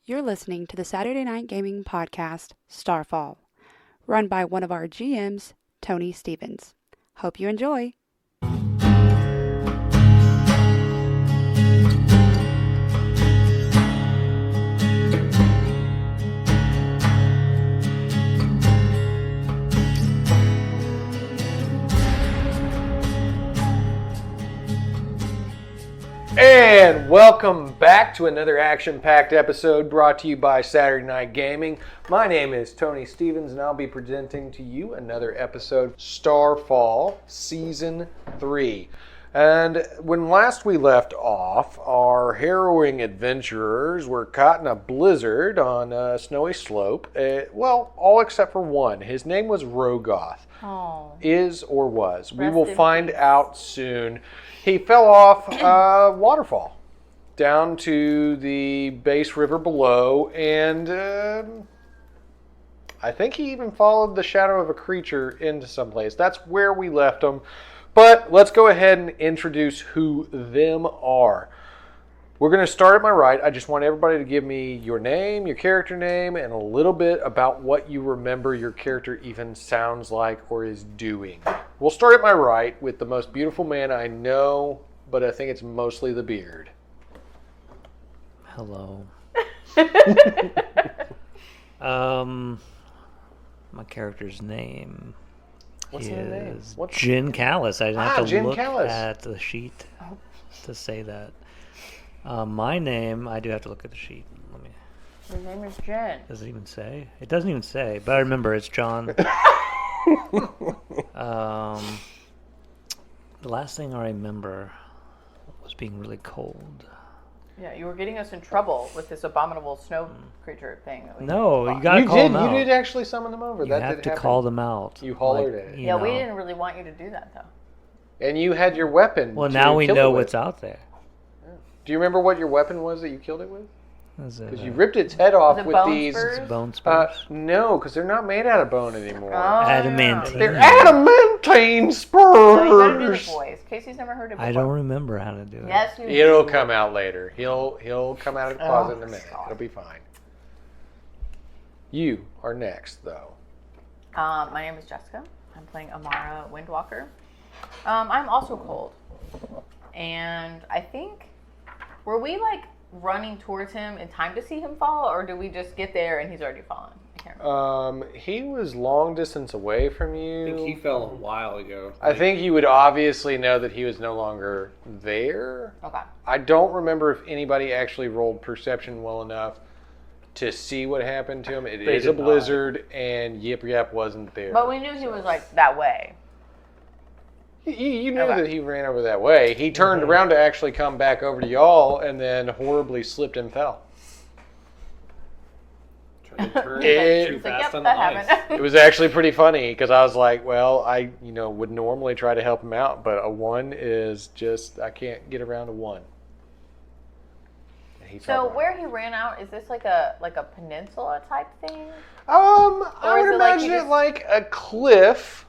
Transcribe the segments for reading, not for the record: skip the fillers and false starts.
You're listening to the Saturday Night Gaming podcast, Starfall, run by one of our GMs, Tony Stevens. Hope you enjoy. And welcome back to another action-packed episode brought to you by Saturday Night Gaming. My name is Tony Stevens, and I'll be presenting to you another episode, Starfall Season 3. And when last we left off, our harrowing adventurers were caught in a blizzard on a snowy slope. Well, all except for one. His name was Rogoth. Oh. Is or was. We Rest will in find peace. out soon. He fell off a waterfall down to the base river below, and I think he even followed the shadow of a creature into someplace. That's where we left him. But let's go ahead and introduce who them are. We're going to start at my right. I just want everybody to give me your name, your character name, and a little bit about what you remember your character even sounds like or is doing. We'll start at my right with the most beautiful man I know, but I think it's mostly the beard. Hello. My character's name What's the name? is What's Jin Callis. I didn't have to Jin look Callis. at the sheet to say that. My name, I do have to look at the sheet. Let me. His name is Jen. Does it even say? It doesn't even say, but I remember it's John. The last thing I remember was being really cold. Yeah, you were getting us in trouble with this abominable snow creature thing. That we No, you fought. gotta You call did. them out. You did actually summon them over. You that have did to happen. call them out. You hollered at it. you Yeah, we know. didn't really want you to do that, though. And you had your weapon. Well, to now we kill know it with. what's out there. Do you remember what your weapon was that you killed it with? Is it, Because you ripped its head off it with bone these. spurs? bone spurs? No, because they're not made out of bone anymore. Adamantine. They're adamantine spurs. So you gotta do the voice. Casey's never heard it before. I don't remember how to do it. Yes, you It'll do. come out later. He'll come out of the closet in a minute. God. It'll be fine. You are next, though. My name is Jessica. I'm playing Amara Windwalker. I'm also cold. And I think, were we like running towards him in time to see him fall, or do we just get there and he's already fallen? I can't remember. He was long distance away from you. I think he fell a while ago. I think you would obviously know that he was no longer there. Okay. I don't remember if anybody actually rolled perception well enough to see what happened to him. It They is a did not. blizzard, and Yip Yap wasn't there. But we knew he was like that way. You knew Okay. that he ran over that way. He turned around to actually come back over to y'all, and then horribly slipped and fell. Tried to turn It- too He's like, fast yep, on the that ice. happened. It was actually pretty funny because I was like, well, I would normally try to help him out, but a 1 is just, I can't get around a 1. And he So fell down. where he ran out, is this like a peninsula type thing? I Or would is it like imagine you it just- like a cliff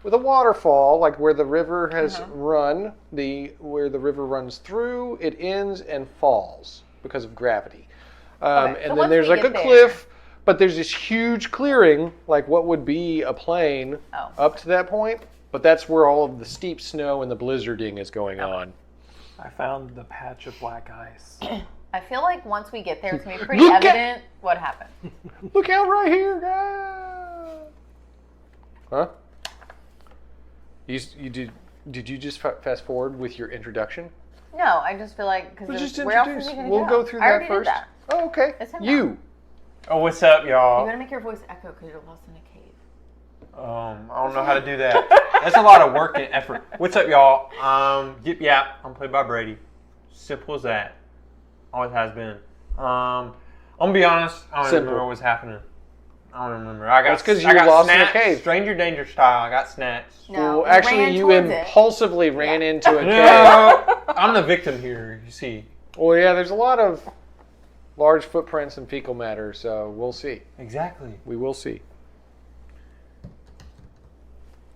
with a waterfall, like where the river has run, where the river runs through, it ends and falls because of gravity. Okay, so And then once there's we like a get there- cliff, but there's this huge clearing, like what would be a plain Oh. up to that point, but that's where all of the steep snow and the blizzarding is going on. I found the patch of black ice. I feel like once we get there, it's gonna be pretty Look at- evident what happened. Look out right here, guys! Huh? You did you just fast forward with your introduction? No, I just feel like We'll because just where else is introduce. he gonna We'll go through I that already first. Did that. Oh, okay. It's him You. Oh, what's up, You y'all? gotta make your voice echo because you're lost in a cave. I don't know how to do that. That's a lot of work and effort. What's up, y'all? Yip Yap. I'm played by Brady. Simple as that. Always has been. I'm gonna be honest. I don't Simple. remember what's happening. I don't remember. I got. That's 'cause you I got lost in a snatched, cave. Stranger danger style. I got snatched. No, Well, you actually, ran you towards it. impulsively ran into a cave. No, I'm the victim here. You see. Well, yeah, there's a lot of large footprints and fecal matter, so we'll see. Exactly. We will see.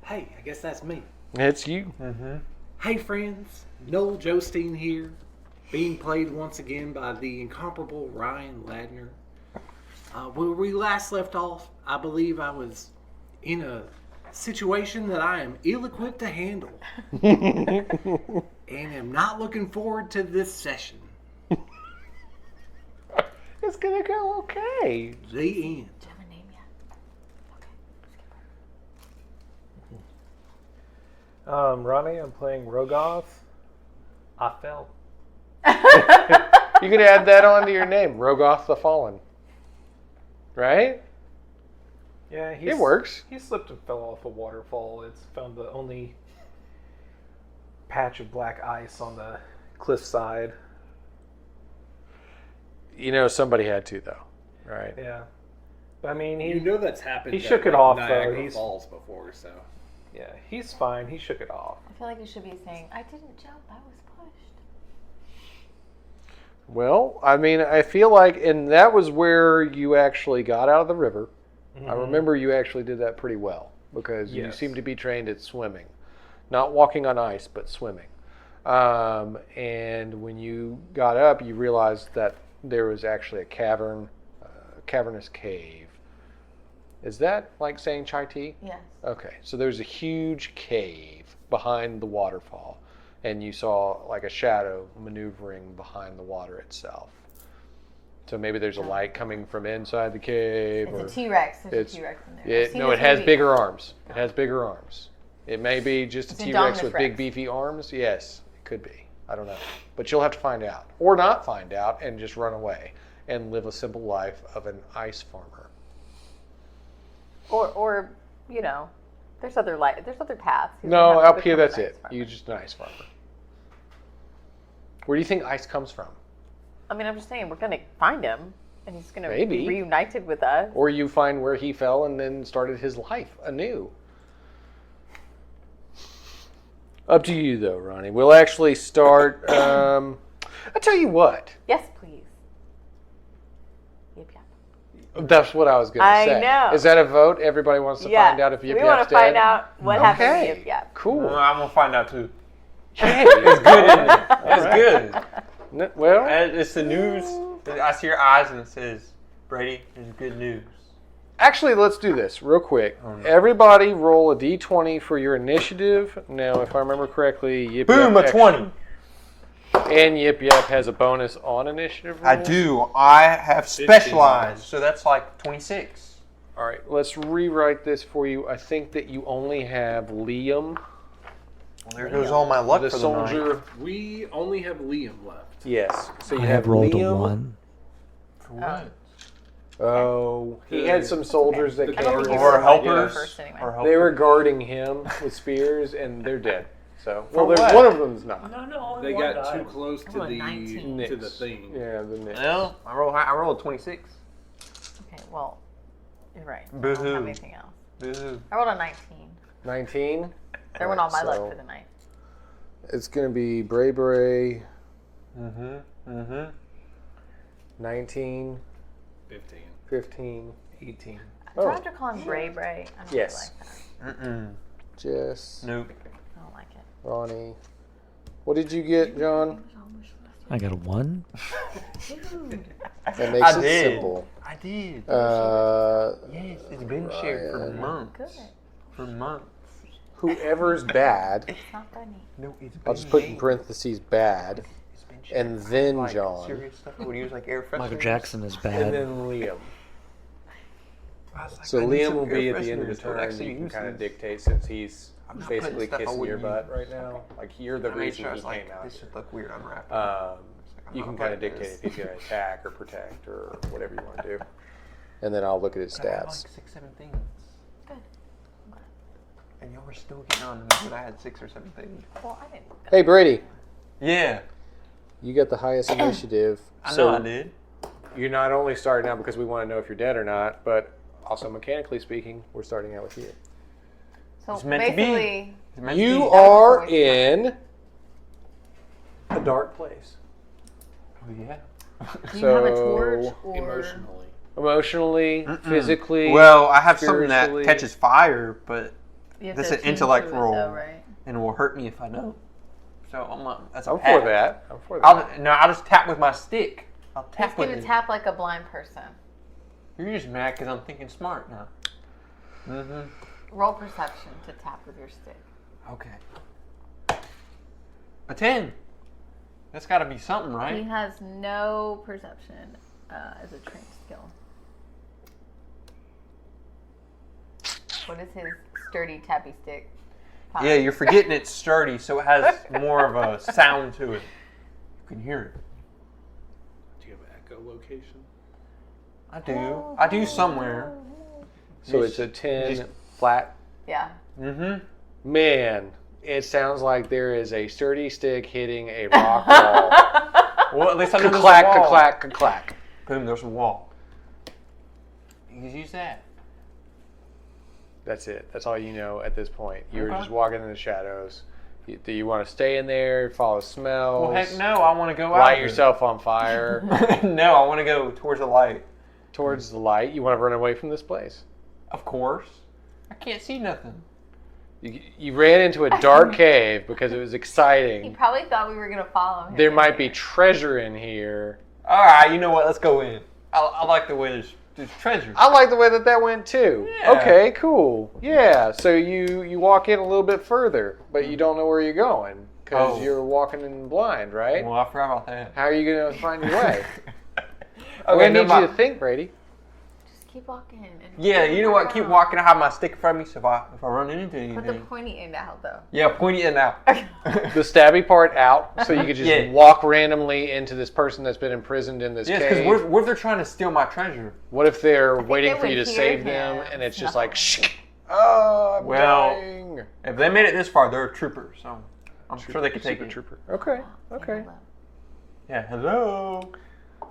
Hey, I guess that's me. It's you. Hey, friends. Noel Jostein here. being played once again by the incomparable Ryan Ladner. Where we last left off, I believe I was in a situation that I am ill-equipped to handle. And am not looking forward to this session. It's gonna go okay. The end. Do you have a name yet? Okay. Ronnie, I'm playing Rogoth. I fell. You can add that onto your name, Rogoth the Fallen. Right? Yeah, It works. He slipped and fell off a waterfall. It's found the only patch of black ice on the cliffside. You know, somebody had to, though. Right? Yeah. But I mean, You know that's happened. he at, shook it like, off, though. Niagara He's- Falls before, so. yeah, he's fine. He shook it off. I feel like you should be saying, I didn't jump, I was pushed. Well, I mean, I feel like, and that was where you actually got out of the river. I remember you actually did that pretty well because you Yes. seem to be trained at swimming. Not walking on ice, but swimming. And when you got up, you realized that there was actually a cavern, cavernous cave. Is that like saying chai tea? Yes. Okay, so there's a huge cave behind the waterfall, and you saw like a shadow maneuvering behind the water itself. So maybe there's a light coming from inside the cave. It's or a T-Rex. There's it's- a T-Rex in there. I've seen no, this it has movie. bigger arms. It has bigger arms. It may be just a It's T-Rex Indominus with big Rex. beefy arms. Yes, it could be. I don't know. But you'll have to find out. Or not find out and just run away and live a simple life of an ice farmer. Or you know, there's other paths. You No, don't have to up here become that's an it. ice farmer. You're just an ice farmer. Where do you think ice comes from? I mean, I'm just saying, we're gonna find him, and he's gonna Maybe. be reunited with us. Or you find where he fell and then started his life anew. Up to you, though, Ronnie. We'll actually start. I'll tell you what. Yes, please. Yep, yep. That's what I was going to I say. know. Is that a vote? Everybody wants to find out if Yip we want Yap's to find dead? out what happened to Okay. Yip Yap. Cool. I'm gonna find out too. Hey, It's good, isn't it? It's good. Well, And it's the news. I see your eyes and it says, Brady, there's good news. actually, let's do this real quick. Everybody roll a d20 for your initiative. Now, if I remember correctly, Yip Boom, Yap a 20. And Yip Yap has a bonus on initiative I rolls. do. I have specialized. So that's like 26. All right, let's rewrite this for you. I think that you only have Liam, Well, there goes all my luck the for the night. soldier. We only have Liam left. Yes. So you I have have rolled Liam. a 1. For what? Oh, he had some soldiers that The I don't think came. you Or were helpers. first anyway. Or helpers. They were guarding him with spears, and they're dead. So, For well, there's what? one of them's not. No, They got too close to rolled a the 19. to the thing. Yeah, the Knicks. Well, I rolled a 26. Okay, well, you're right. I Boo-hoo. don't have anything else. Boo-hoo. I rolled a 19. 19. There went all my So- luck for the night. It's gonna be Bray Bray. Mm-hmm. Mm-hmm. 19, 15. 15. 18. Do Oh. I have to call him Bray Bray? I don't Yes. really like that. Mm-mm. Jess, Nope. I don't like it. Ronnie. What did you get, John? I got a 1. That makes I it did. simple. I did. Yes, It's been shared for Ryan. months. Good. For months. whoever's bad, It's not funny. No, it's been I'll just put in shared. parentheses bad, It's been shared. and then Like John, serious stuff. I would use like air fresheners. Michael Jackson is and bad. then Liam. I was like, So I need Liam some will be air at the end of the fresheners to turn. actually You can use kind of this. dictate since he's I'm not basically putting stuff I kissing your wouldn't butt use. right now. Like you're the I made reason sure I he was like, came out this here. should look weird unwrapped. You can kind of dictate if he's going to attack or protect or whatever you want to do. And then I'll look at his I had stats. like 6, 7 things. Good. And y'all were still getting on to me when I had 6 or 7 things. Well, I didn't. Hey, Brady, Yeah. you got the highest initiative. I so know I did. You're not only starting out because we want to know if you're dead or not, but also mechanically speaking, we're starting out with you. So It's meant to be. basically, It's meant to You be. are in a dark place. Oh, yeah. do you have a So, torch or Emotionally. Emotionally, physically. Well, I have something that spiritually. catches fire, but You have That's to an attune intellect to it, roll. though, right? and it will hurt me if I don't. so that's a I'm pass. for that. I'm for that. I'll just tap with my stick. I'll tap He's with gonna it. tap like a blind person. You're just mad because I'm thinking smart now. Roll perception to tap with your stick. Okay. A 10. That's got to be something, He right? has no perception as a trained skill. What is his sturdy tappy stick? Yeah, you're forgetting it's sturdy, so it has more of a sound to it. You can hear it. Do you have echolocation? I do somewhere. So it's a 10 flat. Yeah. Man, it sounds like there is a sturdy stick hitting a rock wall. Well, at least I know there's a Clack, wall. clack, clack. Boom, there's a wall. You can use that. That's it. That's all you know at this point. You're Okay. just walking in the shadows. Do you want to stay in there, follow smells? Well, heck no, I want to go out. Light yourself on fire No, I want to go towards the light. towards the light. You want to run away from this place. Of course. I can't see nothing. You ran into a dark cave because it was He exciting. probably thought we were gonna follow him. There might be treasure in here. All right, you know what? Let's go in. I like the way there's treasure. I like the way that went too. Yeah. Okay, cool. Yeah, so you walk in a little bit further, but you don't know where you're going because Oh. you're walking in blind, right? Well, I forgot about that. How are you going to find your way? Okay, We're going to never need you mind. to think, Brady. Just keep walking. And Yeah, you know what? Keep walking. I have my stick in front of me, so if I run into anything. Put the pointy end out though. Yeah, point it out. The stabby part out, so you could just Yeah. walk randomly into this person that's been imprisoned in this Yes, cave. because what if they're trying to steal my treasure? What if they're think waiting they for you to would hear save them, him and it's just snuffling. like, shh, oh, I'm Well, dying. If they made it this far, they're a trooper, so I'm sure they could take it. Trooper. Okay, okay. Hello. Yeah, hello.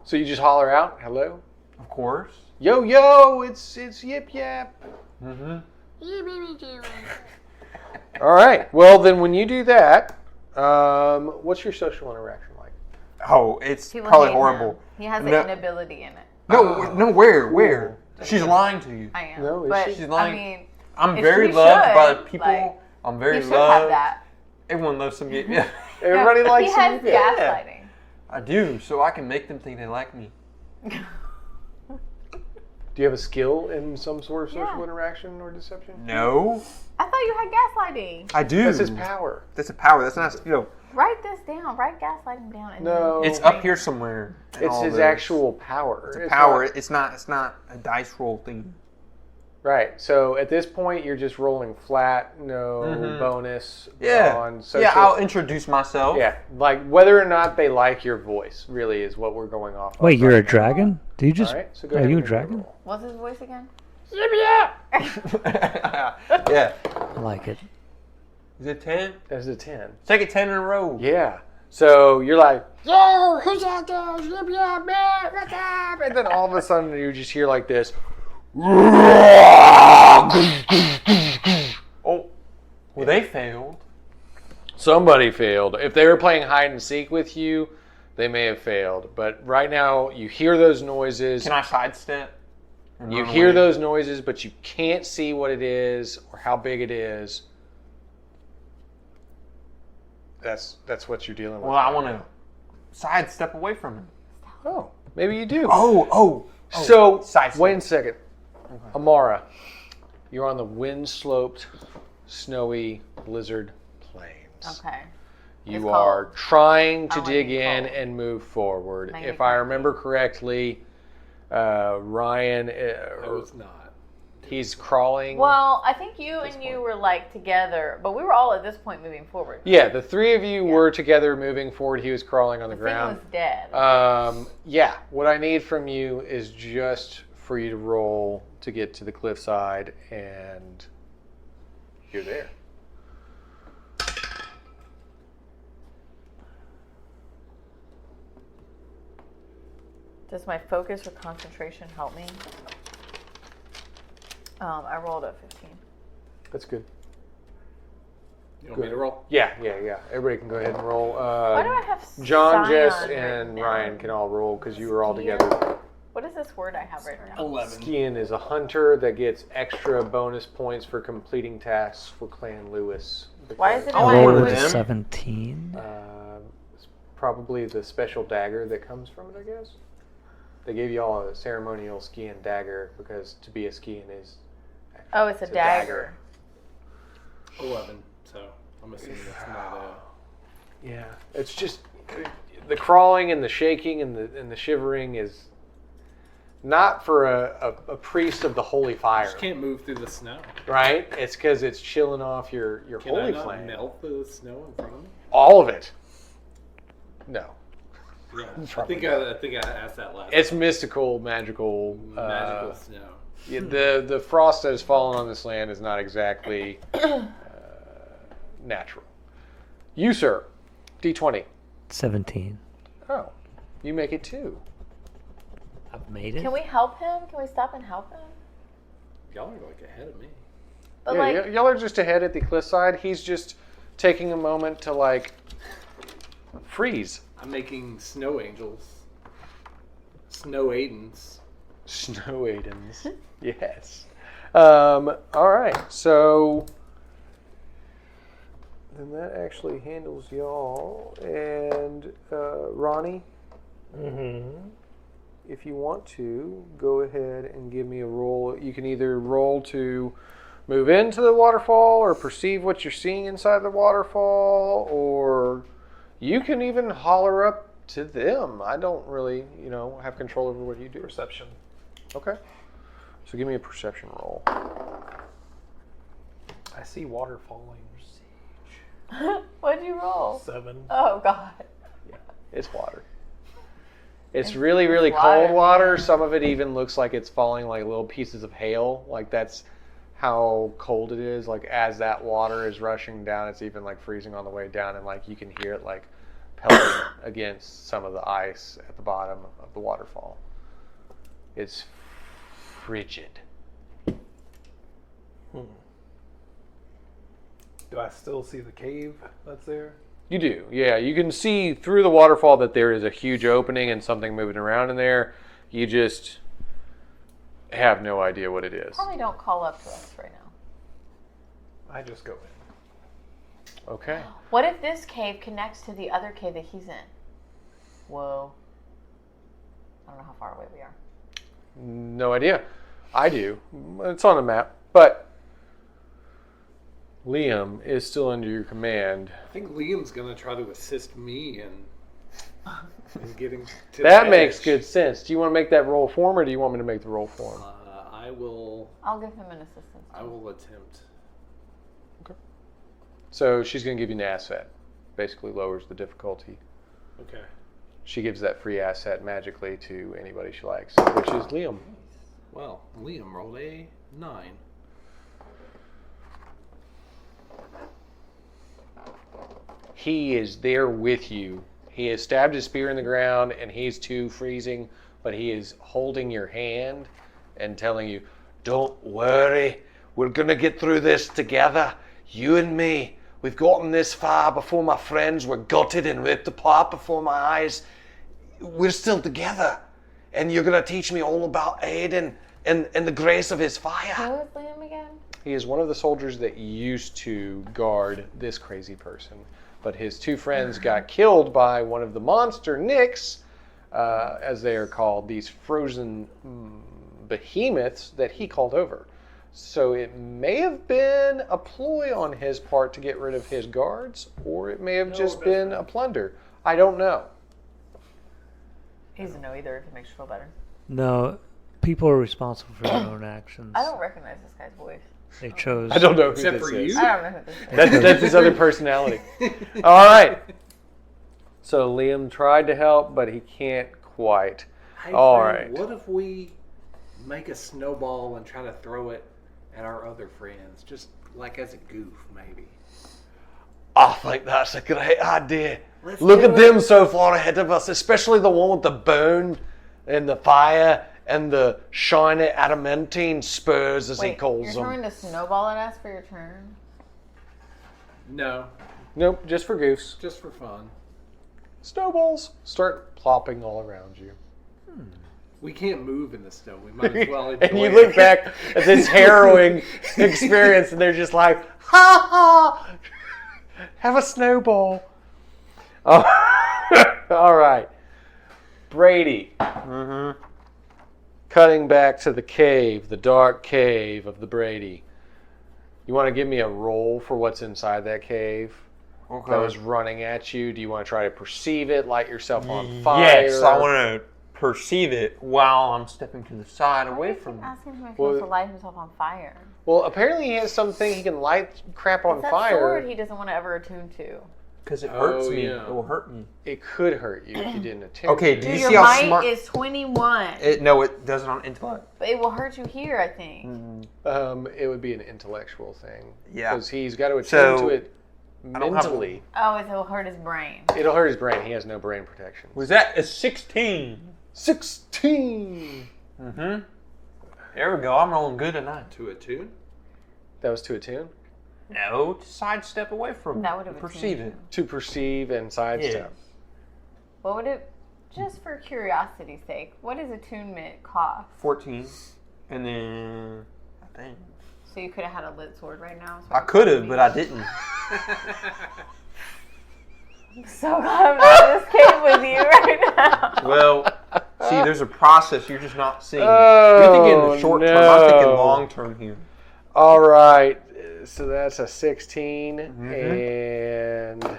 So you just holler out, hello? Of course. Yo, yo, it's Yip Yap. Mm-hmm. All right. Well, then when you do that, what's your social interaction like? Oh, it's People probably hate horrible. him. He has No. an inability in it. No, where? She's lying to you. I am. No, is but she? She's I lying. mean, I'm If very she loved by the should, people. like, I'm he very should have loved. that. Everyone loves some Yip Yap. Everybody No, likes he has Yip Yap. gaslighting. I do, so I can make them think they like me. Do you have a skill in some sort of social Yeah. interaction or deception? No, I thought you had gaslighting. I do. That's his power. That's a power. That's not a skill. Write this down. Write gaslighting down. And No. then- It's up here somewhere. in It's all his this. actual power. It's a power. It's not a dice roll thing. Right. So at this point, you're just rolling flat, no Mhm. bonus Yeah. on social. Yeah, I'll introduce myself. Yeah, like whether or not they like your voice really is what we're going off. Wait, of you're right a now. dragon? Do you just? All right. So go Are ahead you a and make your dragon? roll. What's his voice again? Yeah. I like it. Is it 10? That's a 10. Take it 10 in a row. Yeah. So you're like, yo, who's out there? Yip, yap, man, what's up? And then all of a sudden you just hear like this. Oh, well, they failed. Somebody failed. If they were playing hide and seek with you, they may have failed. But right now you hear those noises. Can I sidestep? and You run hear away? those noises, but you can't see what it is or how big it is. That's what you're dealing with. Well, I want to sidestep away from him. Oh, maybe you do. Oh. So, sidestep. wait a second. Amara, you're on the wind-sloped, snowy blizzard plains. Okay. You It's are cold. trying to I wanna dig be in cold. and move forward. Make If it I cold. remember correctly, Ryan, No, it's not. he's crawling. Well, I think you and you were like together, but we were all at this point moving forward. Yeah, the three of you were together moving forward. He was crawling on the The thing ground. was dead. Yeah, what I need from you is just for you to roll to get to the cliffside, and you're there. Does my focus or concentration help me? I rolled a 15. That's good. You want me to roll? Yeah. Everybody can go ahead and roll. Why do I have John, Scion Jess, written and down? Ryan can all roll because you were all Skier? together. What is this word I have written down? 11. Skian is a hunter that gets extra bonus points for completing tasks for Clan Lewis Why is it? I in want my one of language? them. 17. It's probably the special dagger that comes from it, I guess. They gave you all a ceremonial skiing dagger because to be a skiing is. Oh, it's a dagger. 11. So I'm assuming it's not a. Yeah, it's just the crawling and the shaking and the shivering is not for a priest of the holy fire. You just can't move through the snow. Right? It's because it's chilling off your Can holy I not flame. melt the snow in front of me? All of it. No. Yeah, I Probably think I asked that last. It's mystical, magical. Magical snow. Yeah, the frost that has fallen on this land is not exactly natural. You, sir, D20. 17. Oh, you make it 2. I've made it. Can we help him? Can we stop and help him? Y'all are like ahead of me. But Yeah, y'all are just ahead at the cliffside. He's just taking a moment to like freeze. I'm making snow angels. Snow Aidens. Snow Aidens. Yes. All right. So then that actually handles y'all. And Ronnie, if you want to, go ahead and give me a roll. You can either roll to move into the waterfall or perceive what you're seeing inside the waterfall, or you can even holler up to them. I don't really, have control over what you do. Perception. Okay. So give me a perception roll. I see water falling. What'd you roll? 7. Oh God. It's water. It's really, really water, cold water. Some of it even looks like it's falling like little pieces of hail. Like that's how cold it is. Like as that water is rushing down, it's even like freezing on the way down, and like you can hear it like pelting against some of the ice at the bottom of the waterfall. It's frigid. Do I still see the cave that's there? You do, yeah. You can see through the waterfall that there is a huge opening and something moving around in there. You just have no idea what it is. Probably don't call up to us right now. I just go in. Okay. What if this cave connects to the other cave that he's in? Whoa. I don't know how far away we are. No idea. I do. It's on the map. But Liam is still under your command. I think Liam's gonna try to assist me in getting to That the makes edge. good sense. Do you want to make that roll for him, or do you want me to make the roll for him? I will. I'll give him an assistance. I will attempt. So she's going to give you an asset. Basically lowers the difficulty. Okay. She gives that free asset magically to anybody she likes, which is Liam. Well, Liam rolled a 9. He is there with you. He has stabbed his spear in the ground, and he's too freezing, but he is holding your hand and telling you, "Don't worry, we're going to get through this together. You and me, we've gotten this far before my friends were gutted and ripped apart before my eyes. We're still together, and you're going to teach me all about Aiden and the grace of his fire." Who is Liam again? He is one of the soldiers that used to guard this crazy person. But his two friends got killed by one of the monster Nicks, as they are called, these frozen behemoths that he called over. So it may have been a ploy on his part to get rid of his guards, or it may have just been a plunder. I don't know. He's a no either if it makes you feel better. No, people are responsible for their own actions. I don't recognize this guy's voice. They chose. I don't know who Except this for is. you? I don't know who this is. That's his other personality. All right. So Liam tried to help, but he can't quite. Hey, All friend, right. What if we make a snowball and try to throw it at our other friends, just like as a goof, maybe? I think that's a great idea. Let's Look do at it. them so far ahead of us, especially the one with the bone and the fire and the shiny adamantine spurs, as he Wait, calls you're them. throwing a snowball at us for your turn? No, Nope, just for goofs. just for fun. Snowballs start plopping all around you. We can't move in the snow. We might as well enjoy And you it. look back at this harrowing experience, and they're just like, ha ha! Have a snowball. Oh. All right. Brady. Mm-hmm. Cutting back to the cave, the dark cave of the Brady. You want to give me a roll for what's inside that cave? Okay. That was running at you. Do you want to try to perceive it, light yourself on fire? Yes, I want to perceive it while I'm stepping to the side away from it. Asking him if he wants to light himself on fire. Well, apparently he has something he can light crap on It's that fire. sword he doesn't want to ever attune to. Because it hurts me. yeah. It will hurt me. It could hurt you if you didn't attempt. Okay, to. do Dude, you your see how might smart... is 21. No, it doesn't on intellect. But it will hurt you here, I think. It would be an intellectual thing. Yeah. Because he's got to attend So, to it I don't have- mentally. Oh, it will hurt his brain. It'll hurt his brain. He has no brain protection. Was that a 16? 16! Mm-hmm. There we go. I'm rolling good tonight. To attune? That was to attune? No, to sidestep away from That it. would have Perceive attuned it. To perceive and sidestep. What would it, just for curiosity's sake, what does attunement cost? 14. And then... I think... So you could have had a lit sword right now. So I could have, but I didn't. I'm so glad I'm not in this cave with you right now. Well, see, there's a process you're just not seeing. Oh, You're thinking in the short term. I'm thinking long term here. All right. So that's a 16. And...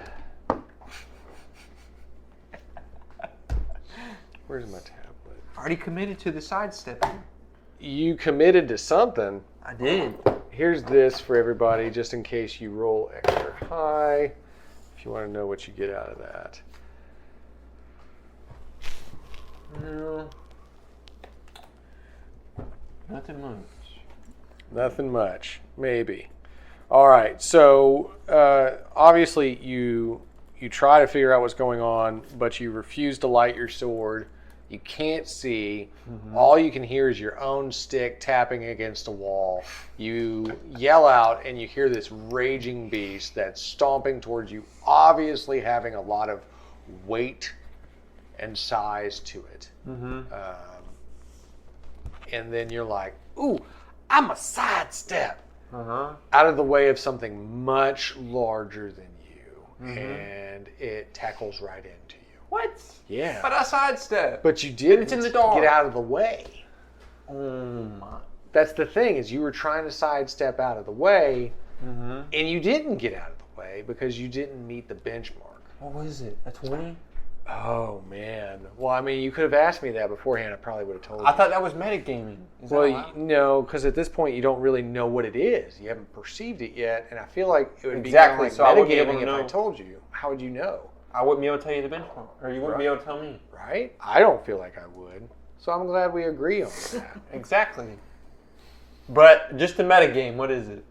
Where's my tablet? I already committed to the sidestepping. You committed to something. I did. Here's this for everybody, just in case you roll extra high, if you want to know what you get out of that. No. Nothing much. Nothing much, maybe. All right, so obviously you try to figure out what's going on, but you refuse to light your sword. You can't see. All you can hear is your own stick tapping against a wall. You yell out and you hear this raging beast that's stomping towards you, obviously having a lot of weight and size to it. And then you're like, ooh, I'm a sidestep out of the way of something much larger than you. And it tackles right into you. What? Yeah. But I sidestep. But you didn't it's in the dark. get out of the way. Oh my. That's the thing, is you were trying to sidestep out of the way, and you didn't get out of the way because you didn't meet the benchmark. What was it? A 20? Oh, man. Well, I mean, you could have asked me that beforehand. I probably would have told you. I thought that was metagaming. Is that Well, allowed? no, because at this point, you don't really know what it is. You haven't perceived it yet, and I feel like it would be Exactly, kind of so I like wouldn't be able metagaming to if I know. told you. How would you know? I wouldn't be able to tell you the benchmark. Or you wouldn't be able to tell me. Right? I don't feel like I would. So I'm glad we agree on that. Exactly. But just the metagame, what is it?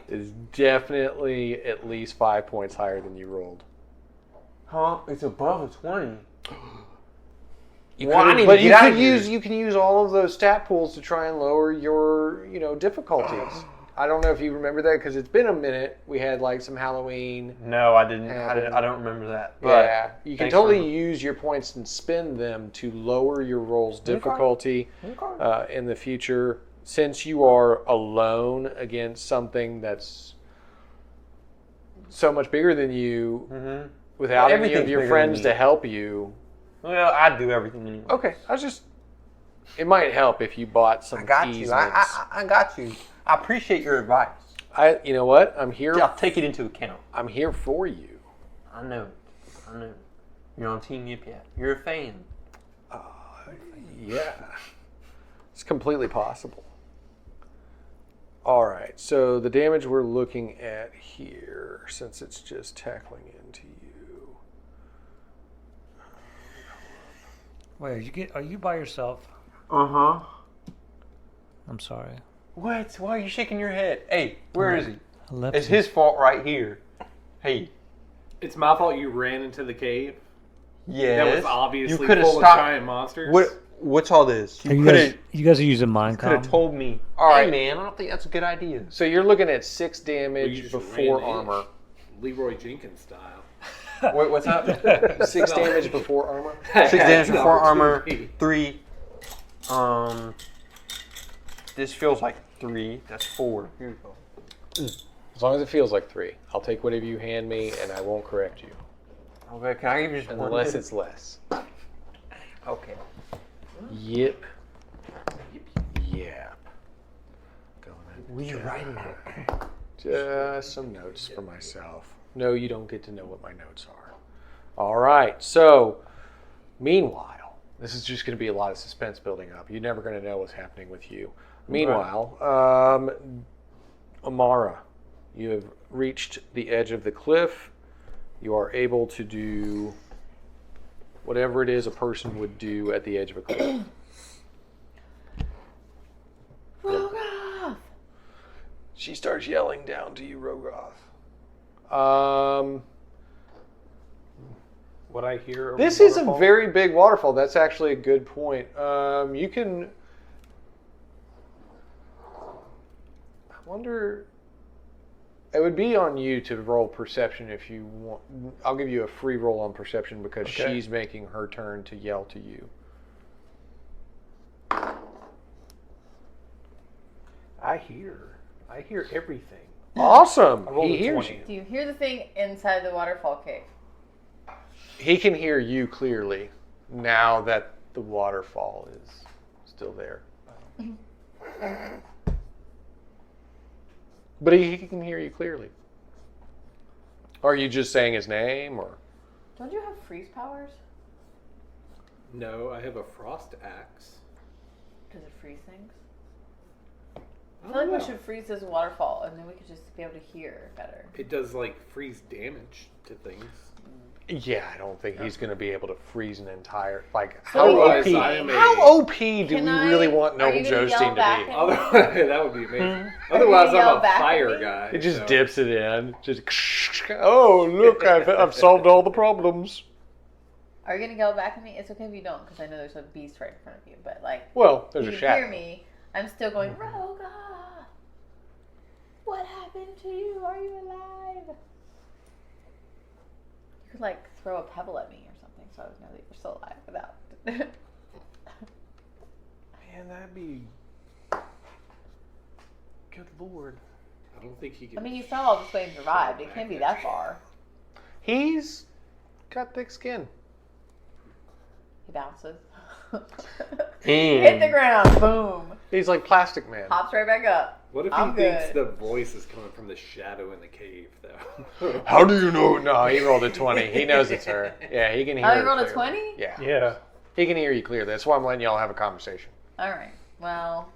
It's definitely at least 5 points higher than you rolled. Huh? It's above a 20. You Well, I could've- need but to you get out could of here. use you can use all of those stat pools to try and lower your difficulties. I don't know if you remember that because it's been a minute. We had like some Halloween. No, I didn't. I don't remember that. But Yeah, you can thanks totally for- use your points and spend them to lower your roll's difficulty in the future. Since you are alone against something that's so much bigger than you, without any of Everything's your bigger friends than me. to help you. Well, I'd do everything anyway. Okay, it might help if you bought some I got you. easements. I got you. I appreciate your advice. You know what? I'm here. I'll take it into account. I'm here for you. I know. I know. You're on Team Yip Yap. You're a fan. Yeah, it's completely possible. All right, so the damage we're looking at here, since it's just tackling into you. Wait, are you by yourself? Uh-huh. I'm sorry. What? Why are you shaking your head? Hey, where is he? I left It's you. his fault right here. Hey. It's my fault you ran into the cave. Yes. That was obviously you coulda full of stopped- giant monsters. What's all this? Are You you guys are using mind could have comm? told me. All right. Hey, man, I don't think that's a good idea. So you're looking at 6 Well, you damage just before ran in. armor. Leroy Jenkins style. Wait, what's up? 6 damage before armor. 6 damage No, before armor. 2. 3. This feels like 3. That's 4. Here we go. As long as it feels like 3. I'll take whatever you hand me, and I won't correct you. Okay, can I give you just one? Unless it's less. Okay. Yip. Yap. What are you writing? Just some notes for myself. No, you don't get to know what my notes are. All right, so meanwhile, this is just going to be a lot of suspense building up. You're never going to know what's happening with you. Meanwhile, Amara, you have reached the edge of the cliff. You are able to do whatever it is a person would do at the edge of a cliff. Rogoth! She starts yelling down to you, Rogoth. What I hear over This the is a waterfall? very big waterfall. That's actually a good point. You can... I wonder... It would be on you to roll perception if you want. I'll give you a free roll on perception because Okay. she's making her turn to yell to you. I hear everything. Awesome! I rolled He a hears 20. you. Do you hear the thing inside the waterfall cave? He can hear you clearly now that the waterfall is still there. But he can hear you clearly. Are you just saying his name, or? Don't you have freeze powers? No, I have a frost axe. Does it freeze things? I I feel like don't we know. should freeze this waterfall and then we could just be able to hear better. It does like freeze damage to things. Yeah, I don't think he's going to be able to freeze an entire So how Otherwise, OP. I am a- How OP do Can we I- really want are Noble you gonna yell Joesteen back to be? at- Otherwise, that would be amazing. Are Otherwise, you gonna yell I'm a back at fire me? guy. It just so- dips it in. Just oh look, I've solved all the problems. Are you gonna yell back at me? It's okay if you don't, because I know there's a beast right in front of you. But like, Well, there's you a shadow. hear me. I'm still going, Rogoth! What happened to you? Are you alive? You could like throw a pebble at me or something, so I would know that you're still alive without. Man, that'd be good lord. I don't think he can. I mean, you fell all this way and survived. It can't be that far. He's got thick skin. He bounces. Mm. Hit the ground. Boom. He's like Plastic Man. Pops right back up. What if I'm he thinks good. the voice is coming from the shadow in the cave, though? How do you know? No, he rolled a 20. He knows it's her. Yeah, he can hear. Oh, you her rolled a clearly. 20? Yeah. Yeah. He can hear you clearly. That's why I'm letting y'all have a conversation. All right. Well,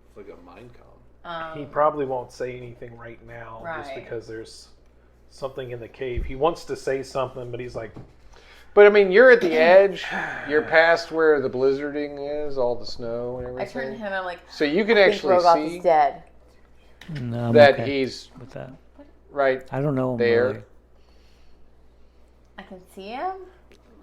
It's like a mind calm. He probably won't say anything right now just Right. because there's something in the cave. He wants to say something, but he's like, But I mean, you're at the edge. You're past where the blizzarding is, all the snow and I everything. turned to him. I'm like, So you can I think actually Rogoth see is dead. No, I'm that okay he's with that. right I don't know him there. really. I can see him.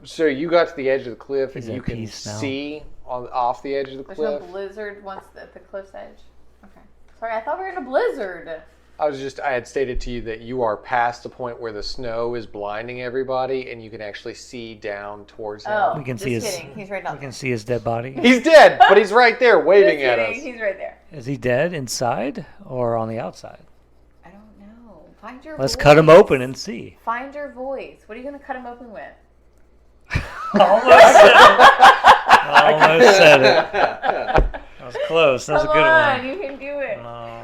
So you got to the edge of the cliff, He's and you at can peace now. see off the edge of the There's cliff. no blizzard once at the cliff's edge. Okay. Sorry, I thought we were in a blizzard. I had stated to you that you are past the point where the snow is blinding everybody, and you can actually see down towards him. Oh, We can just see his- kidding. He's right down We there. can see his dead body. He's dead, but he's right there waving Just at us. kidding. He's right there. Is he dead inside or on the outside? I don't know. Find your Let's voice. cut him open and see. Find your voice. What are you going to cut him open with? Almost said it. That was close. That was a Come good on, one. you can do it. No.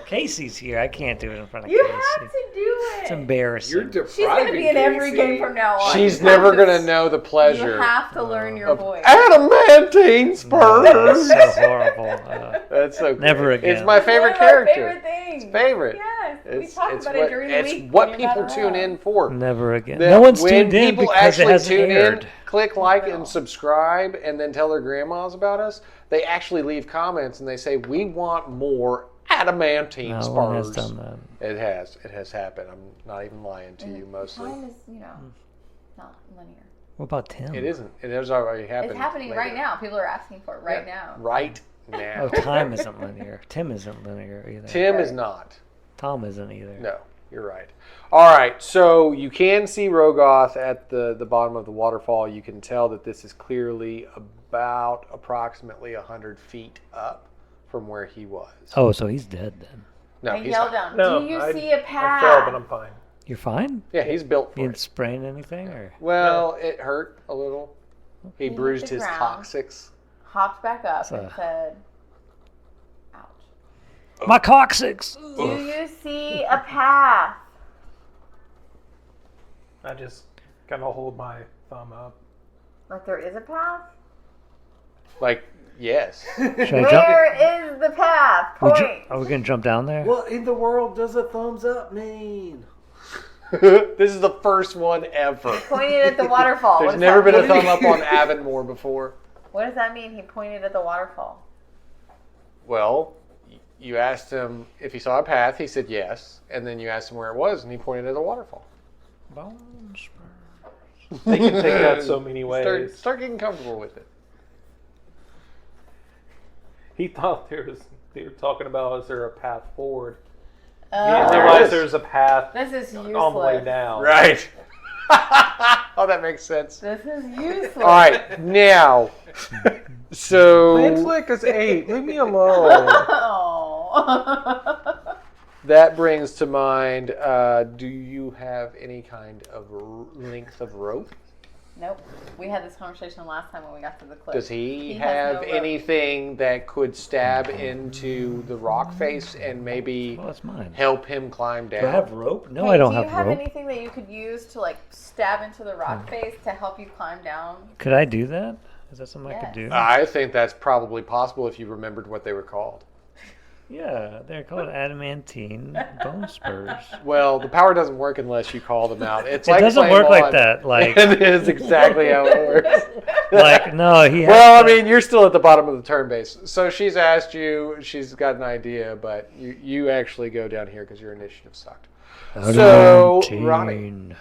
Casey's here. I can't do it in front of You Casey. have to do It's it. embarrassing. You're depriving She's going to be in every Casey. game from now on. She's You have never to- going to know the pleasure You have to learn your of voice. adamantine That's spurs. so horrible. That's so great. Never again. It's my favorite One of our character. favorite things. Favorite. Yes. We It's, talk it's about what, it during the it's week. what when you're people not tune around. in for. Never again. That No one's when tuned in people because it actually hasn't tune aired. in, click like No. and subscribe, and then tell their grandmas about us. They actually leave comments and they say, "We want more adamantine No spurs." one has done that. It has happened. I'm not even lying to you. Mostly, Time is, not linear. What about Tim? it isn't. It has already happened. It's happening later. right now. People are asking for it right now. Right now. Oh, time isn't linear. Tim isn't linear either. Tim is not. Tom isn't either. No, you're right. All right, so you can see Rogoth at the bottom of the waterfall. You can tell that this is clearly approximately 100 feet up from where he was. Oh, so he's dead then. No, I he's yell fine. down. No, Do you I- see a I path? fell, but I'm fine. You're fine? Yeah, he's built for You it. didn't sprain anything? Or Well, it hurt a little. He hit bruised the his ground. coccyx. Hopped back up So- and said, ouch. my coccyx! Do you see a path? I just kind of hold my thumb up. Like there is a path? Like, yes. Should I jump? Where is the path? Point. Are we going to jump down there? What in the world does a thumbs up mean? This is the first one ever. Pointed at the waterfall. There's What does never that been a mean? thumb up on Avonmore before. What does that mean? He pointed at the waterfall. Well, you asked him if he saw a path. He said yes. And then you asked him where it was, and he pointed at the waterfall. Bones. They can take that so many ways. Start getting comfortable with it. He thought they were talking about, is there a path forward? He Oh, didn't There realize is. there's a path this is useless. on the way down. Right. Oh, that makes sense. This is useless. All right, now. So Click is 8. Leave me alone. Oh. that brings to mind, do you have any kind of length of rope? Nope. We had this conversation last time when we got to the cliff. Does he has have no rope. anything that could stab into the rock face and maybe Well, that's mine. help him climb down? Do I have rope? No, Hey, I don't do you have have rope. anything that you could use to like stab into the rock face to help you climb down? Could I do that? Is that something I could do? I think that's probably possible if you remembered what they were called. Yeah, they're called adamantine bone spurs. Well, the power doesn't work unless you call them out. It's It like doesn't playing work like on- that. Like, It is exactly how it works. like no, he. Has Well, I to- mean, you're still at the bottom of the turn base. So she's asked you, she's got an idea, but you actually go down here because your initiative sucked. So, Ronnie, Adamantine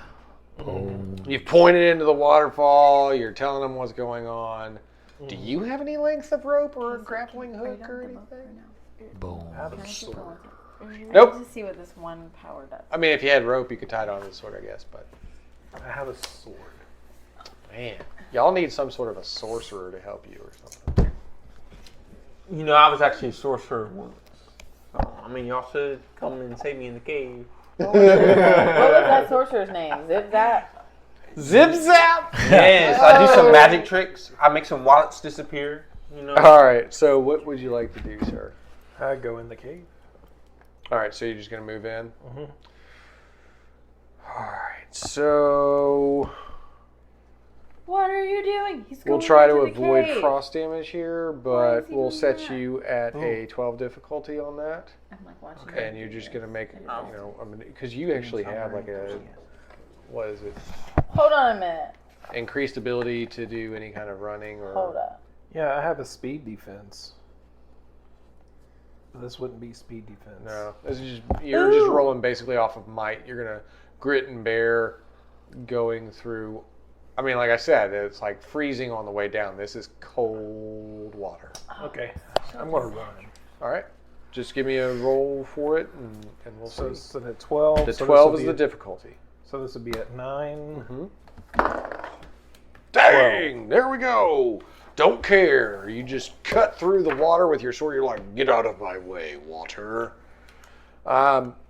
bone. you've pointed into the waterfall, you're telling them what's going on. Do you have any length of rope or a grappling hook or anything? Bone. I have a sword. Nope. To see what this one power does. I mean, if you had rope, you could tie it onto the sword, I guess, but I have a sword. man, y'all need some sort of a sorcerer to help you or something. You know, I was actually a sorcerer once. So, I mean, y'all should come and save me in the cave. What was that sorcerer's name? Zip Zap? Zip zap! Yes, I do some magic tricks. I make some wallets disappear. You know. All right, so what would you like to do, sir? I go in the cave. All right, so you're just going to move in? Mm-hmm. All right, so What are you doing? He's we'll going try to into the avoid cave. frost damage here, Why but is he we'll doing set that? you at a 12 difficulty on that. I'm like watching. And you're just going to make, you know, because you actually have like a, what is it? Hold on a minute. Increased ability to do any kind of running or... Hold up. Yeah, I have a speed defense. This wouldn't be speed defense. No, this is just, you're just rolling basically off of might. You're gonna grit and bear going through. I mean, like I said, it's like freezing on the way down. This is cold water. Okay, I'm going to run. All right, just give me a roll for it, and we'll So, see. so the 12. The so 12 this is will the be difficulty. So this would be at 9. Dang! There we go. Don't care. You just cut through the water with your sword. You're like, get out of my way, water.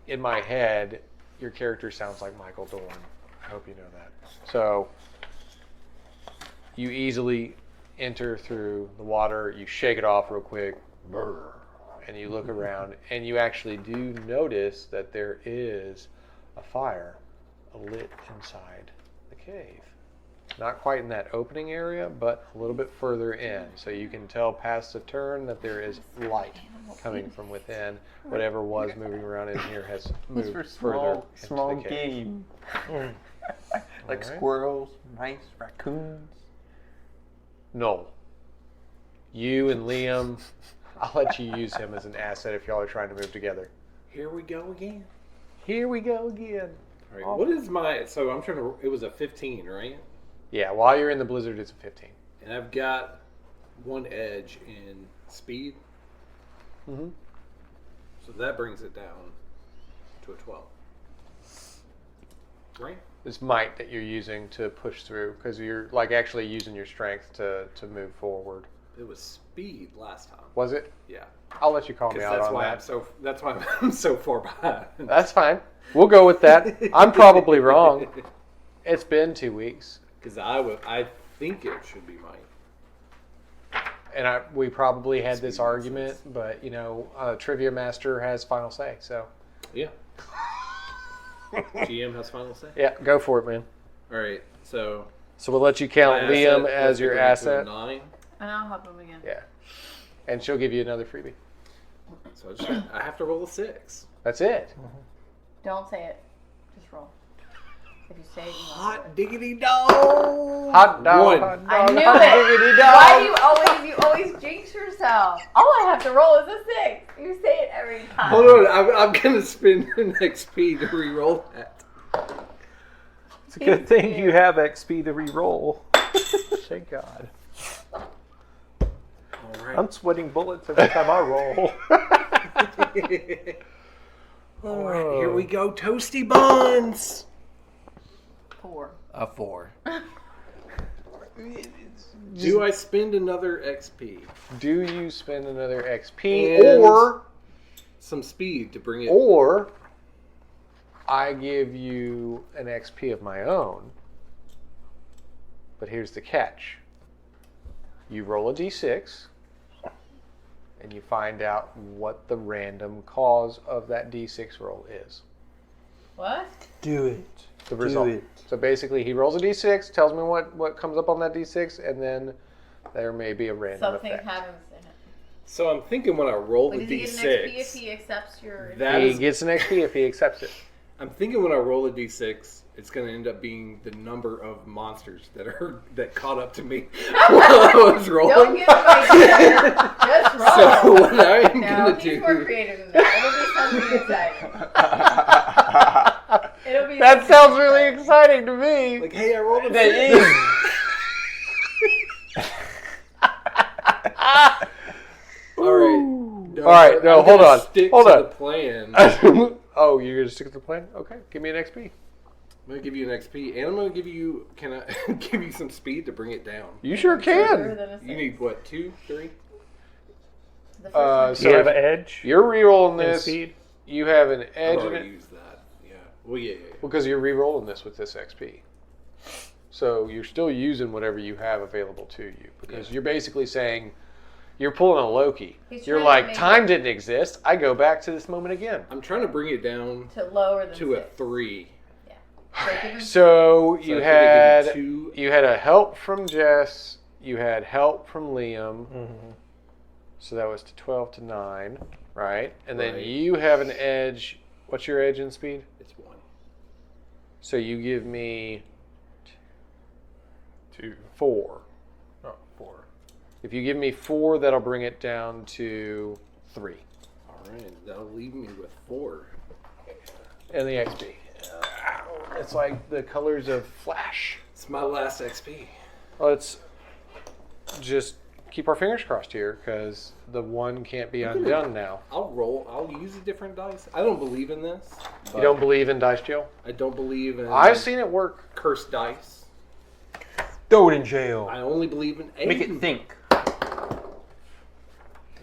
In my head, your character sounds like Michael Dorn. I hope you know that. So, you easily enter through the water. You shake it off real quick. Brr, and you look around, and you actually do notice that there is a fire lit inside the cave. Not quite in that opening area, but a little bit further in. So you can tell past the turn that there is light coming from within. Whatever was moving around in here has moved further small into the cave. game. Like All right. squirrels, mice, raccoons. No. You and Liam, I'll let you use him as an asset if y'all are trying to move together. Here we go again. Here we go again. All right, what is my? So I'm trying to. It was a 15, right? Yeah, while you're in the blizzard, it's a 15. And I've got one edge in speed. Mm-hmm. So that brings it down to a 12. Right? This might that you're using to push through, because you're like actually using your strength to move forward. It was speed last time. Was it? Yeah. I'll let you call me out That's on why that. that's why I'm so far behind. That's fine. We'll go with that. I'm probably wrong. It's been 2 weeks. Because I think it should be mine. And we probably had this Speed argument, sense. but, Trivia Master has final say, so. Yeah. GM has final say. Yeah, go for it, man. All right. So we'll let you count my Liam asset, as your let's go to a asset. 9. And I'll help him again. Yeah. And she'll give you another freebie. So I have to roll a 6. That's it. Don't say it. Just roll. If you say it, you won't do Hot it. diggity dog. Hot dog. One. Hot I dog, knew hot it. diggity dog. Why do you always jinx yourself? All I have to roll is a 6. You say it every time. Hold on. I'm gonna spend an XP to re-roll that. It's a good thing you have XP to re-roll. Thank God. All right. I'm sweating bullets every time I roll. All right. Here we go. Toasty buns. 4. A 4. Do I spend another XP? Do you spend another XP And or some speed to bring it? I give you an XP of my own? But here's the catch. You roll a d6 and you find out what the random cause of that d6 roll is. What? Do it. The result. So basically he rolls a d6, tells me what comes up on that d6, and then there may be a random Something effect. happens in it. So I'm thinking when I roll Wait, the does he D6, get an XP if he accepts your... that He is, gets an XP if he accepts it. I'm thinking when I roll a D6, it's going to end up being the number of monsters that caught up to me while I was Don't rolling. give him ideas. Just roll. So what I am No, going to he's do... more creative than that. It'll be something exciting. It'll be That something sounds really exciting to me. Like, hey, I rolled a That 6. All right. No, All right, no, I'm hold gonna on. Stick Hold to on. the plan. Oh, you're gonna stick to the plan? Okay, give me an XP. I'm gonna give you an XP, and I'm gonna give you. Can I give you some speed to bring it down? You sure Further can. than a You six. need what? 2, 3? The first So Do you have if an edge you're re-rolling in this, speed? you have an I've edge in already it used that. Yeah. Well, yeah. because you're re-rolling this with this XP. So you're still using whatever you have available to you because Yeah. you're basically saying you're pulling a Loki. He's You're trying to like, make time it- didn't exist. I go back to this moment again. I'm trying to bring it down to lower than to a 6. 3. Yeah. So give him So So you I think I had give you 2. you had a help from Jess. You had help from Liam. Mm-hmm. So that was to 12 to 9, right? And then Right. you have an edge. What's your edge in speed? It's 1. So you give me 2. 4. Oh, 4. If you give me 4, that'll bring it down to 3. All right. That'll leave me with 4. And the XP. It's like the colors of Flash. It's my last XP. Let's just keep our fingers crossed here because the 1 can't be undone now. I'll use a different dice. I don't believe in this. You but don't believe in dice jail? I don't believe in I've seen it work. cursed dice. Throw it in jail. I only believe in 8. Make it think.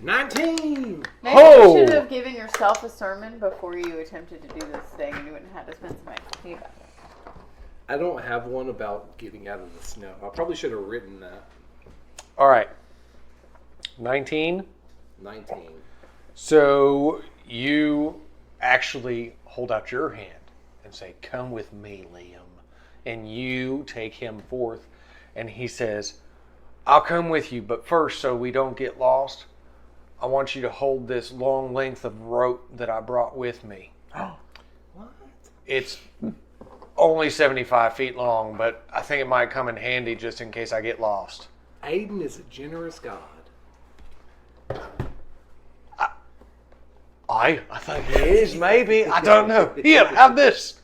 19! Maybe Ho! you should have given yourself a sermon before you attempted to do this thing and you wouldn't have had to spend some XP about it. I don't have one about getting out of the snow. I probably should have written that. All right. 19. 19. So you actually hold out your hand and say, "Come with me, Liam." And you take him forth, and he says, "I'll come with you, but first, so we don't get lost, I want you to hold this long length of rope that I brought with me. What? It's only 75 feet long, but I think it might come in handy just in case I get lost." Aiden is a generous god. I think he is, maybe. I don't know. Here, have this.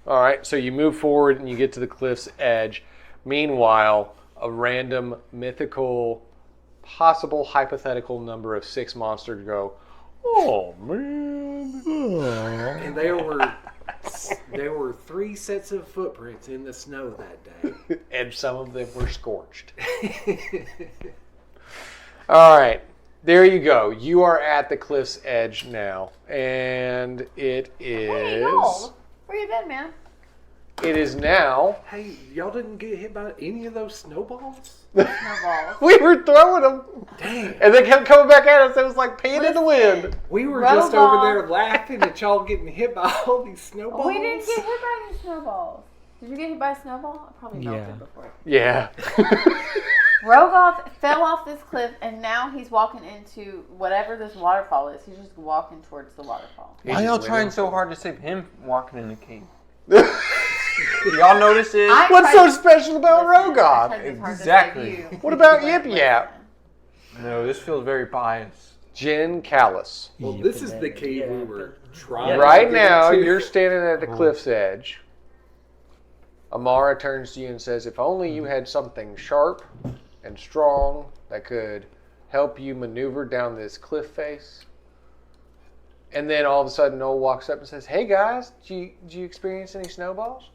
All right, so you move forward and you get to the cliff's edge. Meanwhile, a random mythical, possible hypothetical number of 6 monsters go, "Oh, man." And there were There were 3 sets of footprints in the snow that day. And some of them were scorched. All right. There you go. You are at the cliff's edge now. And it is... Hey, Noel, where you been, man? It is now... Hey, y'all didn't get hit by any of those snowballs? Snowballs. We were throwing them. Dang. And they kept coming back at us. It was like peeing in the wind. We were just over Rogoth. there laughing at y'all getting hit by all these snowballs. We didn't get hit by any snowballs. Did you get hit by a snowball? I probably melted Yeah. before. Yeah. Rogoth fell off this cliff, and now he's walking into whatever this waterfall is. He's just walking towards the waterfall. Why y'all trying so hard to save him walking in the cave? Y'all notice it? What's so special about Rogoth? Exactly. What about Yip Yap? No, this feels very biased. Jen Callis. Well, this is the cave we were trying Right to now, get to. you're standing at the cliff's edge. Amara turns to you and says, if only you had something sharp and strong that could help you maneuver down this cliff face. And then all of a sudden, Noel walks up and says, hey guys, did you experience any snowballs?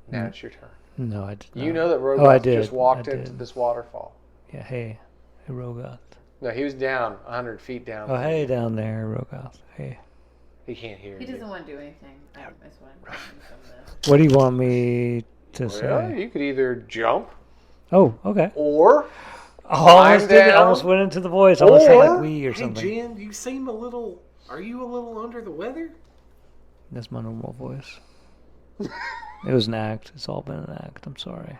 Now it's your turn. No, I did not. You know that I Rogoth did. just walked I into did. this waterfall. Yeah, hey Rogoth. No, he was down 100 feet down. Oh, hey down there, Rogoth. Hey. He can't hear He you. doesn't want to do anything. That's what I'm telling you from this. What do you want me to say? Well, you could either jump Oh, okay. or Oh, I almost did it. I down. almost went into the voice. I almost said Or- like we or Hey, something. Jen, you seem a little... Are you a little under the weather? That's my normal voice. It was an act. It's all been an act. I'm sorry.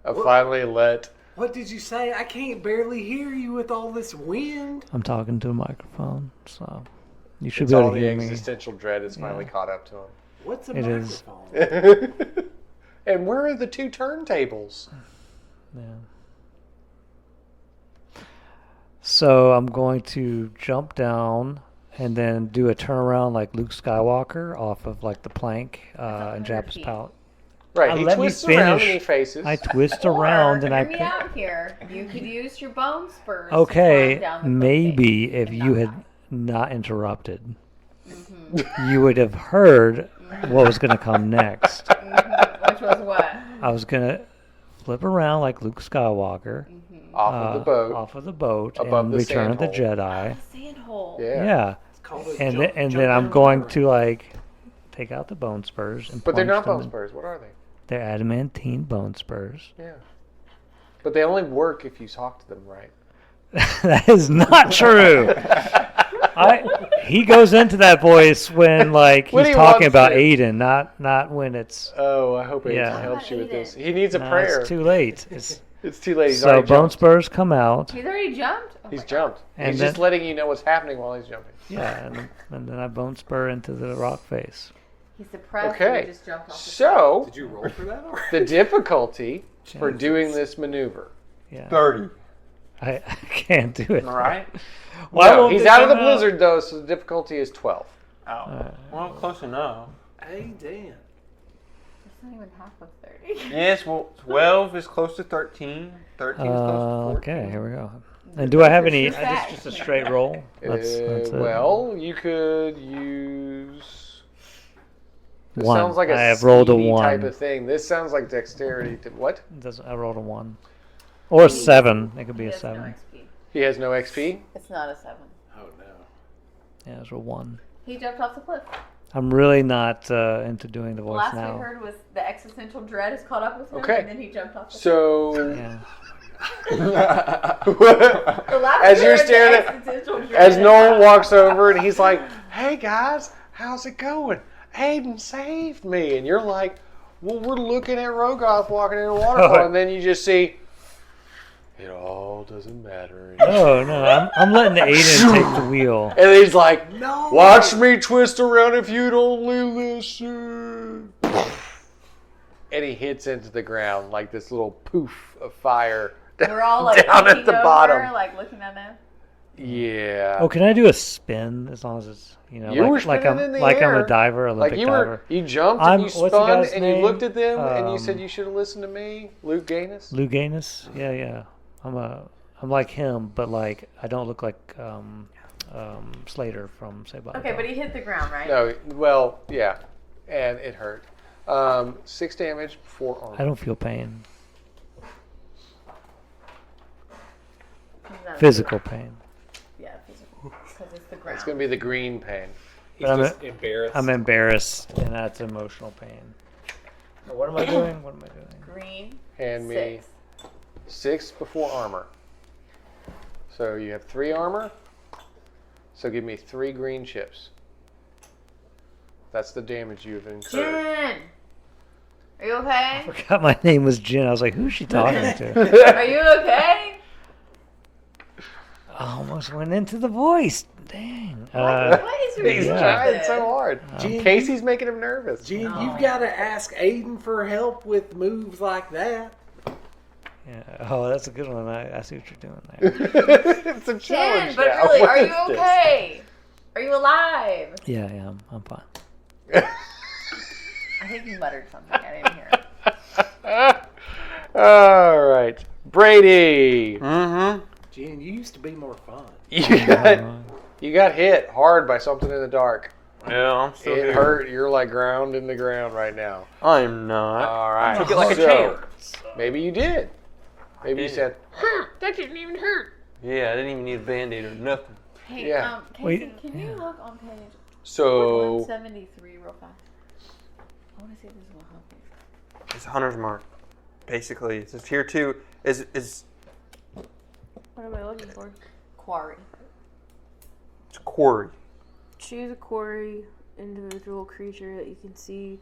I finally let... What did you say? I can't barely hear you with all this wind. I'm talking to a microphone, so you should It's be able all to the hear me. existential dread has finally caught up to What's a It is. microphone? him. And where are the 2 turntables? Yeah. So I'm going to jump down and then do a turnaround like Luke Skywalker off of like the plank in 100 Jabba's feet. palette. Right, he Let me twists around and finish. he faces. I twist around and I. Hear me out here. You could use your bone spurs. to Okay, climb down the cliff maybe face if and you not had die. not interrupted, you would have heard what was going to come next. Which was what? I was going to flip around like Luke Skywalker off of the boat. off of the boat Above in the Return of the sand Jedi. Sand hole. Yeah. Yeah. It's called a And jump- then jump I'm down going tower. to like take out the bone spurs and But they're plunge not them bone in- spurs. What are they? They're adamantine bone spurs. Yeah. But they only work if you talk to them right. That is not true. He goes into that voice when like When he's he talking wants about to. Aiden, not when it's Oh, I hope it Yeah. helps you with Aiden. this. He needs a no, prayer. it's too late. It's too late. He's So already bone jumped. spurs come out. He's already jumped? Oh He's my God. jumped. And He's just then- letting you know what's happening while he's jumping. Yeah, and then I bone spur into the rock face. He's depressed. Okay. He just jumped off the So, Did you roll for that? Or? the difficulty for Jesus. doing this maneuver. Yeah, 30. I can't do it. All right. Why No, won't he's they out of the come blizzard though, so the difficulty is 12. Oh. Well, close enough. Hey, Dan. It's not even half of 30. Yes, well, 12 is close to 13. 13 is close to 14. Okay, here we go. And do I have any? You're fat. Just a straight roll. That's it. Well, you could use. This One. sounds like a I have rolled a speedy type one. of thing. This sounds like dexterity. What? I rolled a 1 or a 7. It could be He a has no 7. XP. He has no XP. It's not a 7. Oh, no. Yeah, it's a 1. He jumped off the cliff. I'm really not into doing the voice Last now. we heard was the existential dread has caught up with him, Okay. and then he jumped off the So, Yeah. The last as we you're heard, the staring at, existential dread as has Noel caught walks over and he's like, "Hey guys, how's it going? Aiden saved me," and you're like, "Well, we're looking at Rogoth walking in a waterfall," and then you just see. It all doesn't matter. No, I'm letting the Aiden take the wheel. And he's like, No. "Watch me twist around if you'd only listen." And he hits into the ground like this little poof of fire. We're all like down at peeking the over, bottom. like looking at him. Yeah. Oh, can I do a spin as long as it's You like, were like spinning I'm in the like I'm air. a diver, Olympic Like diver. you jumped I'm- and you what's the spun guy's and name? you looked at them and you said Um, you should have listened to me, Luke Gaines. Lou Gaines? Yeah. I'm like him, but like I don't look like Slater from Saved by the Okay, Bell. but he hit the ground, right? No, well, yeah, and it hurt. 6 damage, 4 armor. I don't feel pain. Is that- Physical pain. Yeah, physical. Because it's the ground. It's gonna be the green pain. He's But just embarrassed. I'm embarrassed, and that's emotional pain. What am I doing? What am I doing? Green. Hand me 6 before armor. So you have 3 armor. So give me 3 green chips. That's the damage you've incurred. Jen! Are you okay? I forgot my name was Jen. I was like, who's she talking to? Are you okay? I almost went into the voice. Dang. What is your He's deal with trying this? so hard. Jen, Casey's making him nervous. Jen, No. you've got to ask Aiden for help with moves like that. Yeah. Oh, that's a good one. I see what you're doing there. It's a Jen, challenge but now. really, What are is you this? okay? Are you alive? Yeah, I'm fine. I think you muttered something. I didn't hear it. All right, Brady. Mm-hmm. Jen, you used to be more fun. You got hit hard by something in the dark. Yeah, I'm still It here. hurt. You're like ground in the ground right now. I'm not. All right. Took it like a So, champ. Maybe you did. Maybe you did. said, "That didn't even hurt." Yeah, I didn't even need a band-aid or nothing. Hey, Yeah. Casey, Wait. can you look on page So 173 real fast? I want to see if this will help you. It's Hunter's Mark, basically. It's a tier 2. Is What am I looking for? Quarry. it's quarry. Choose a quarry individual creature that you can see.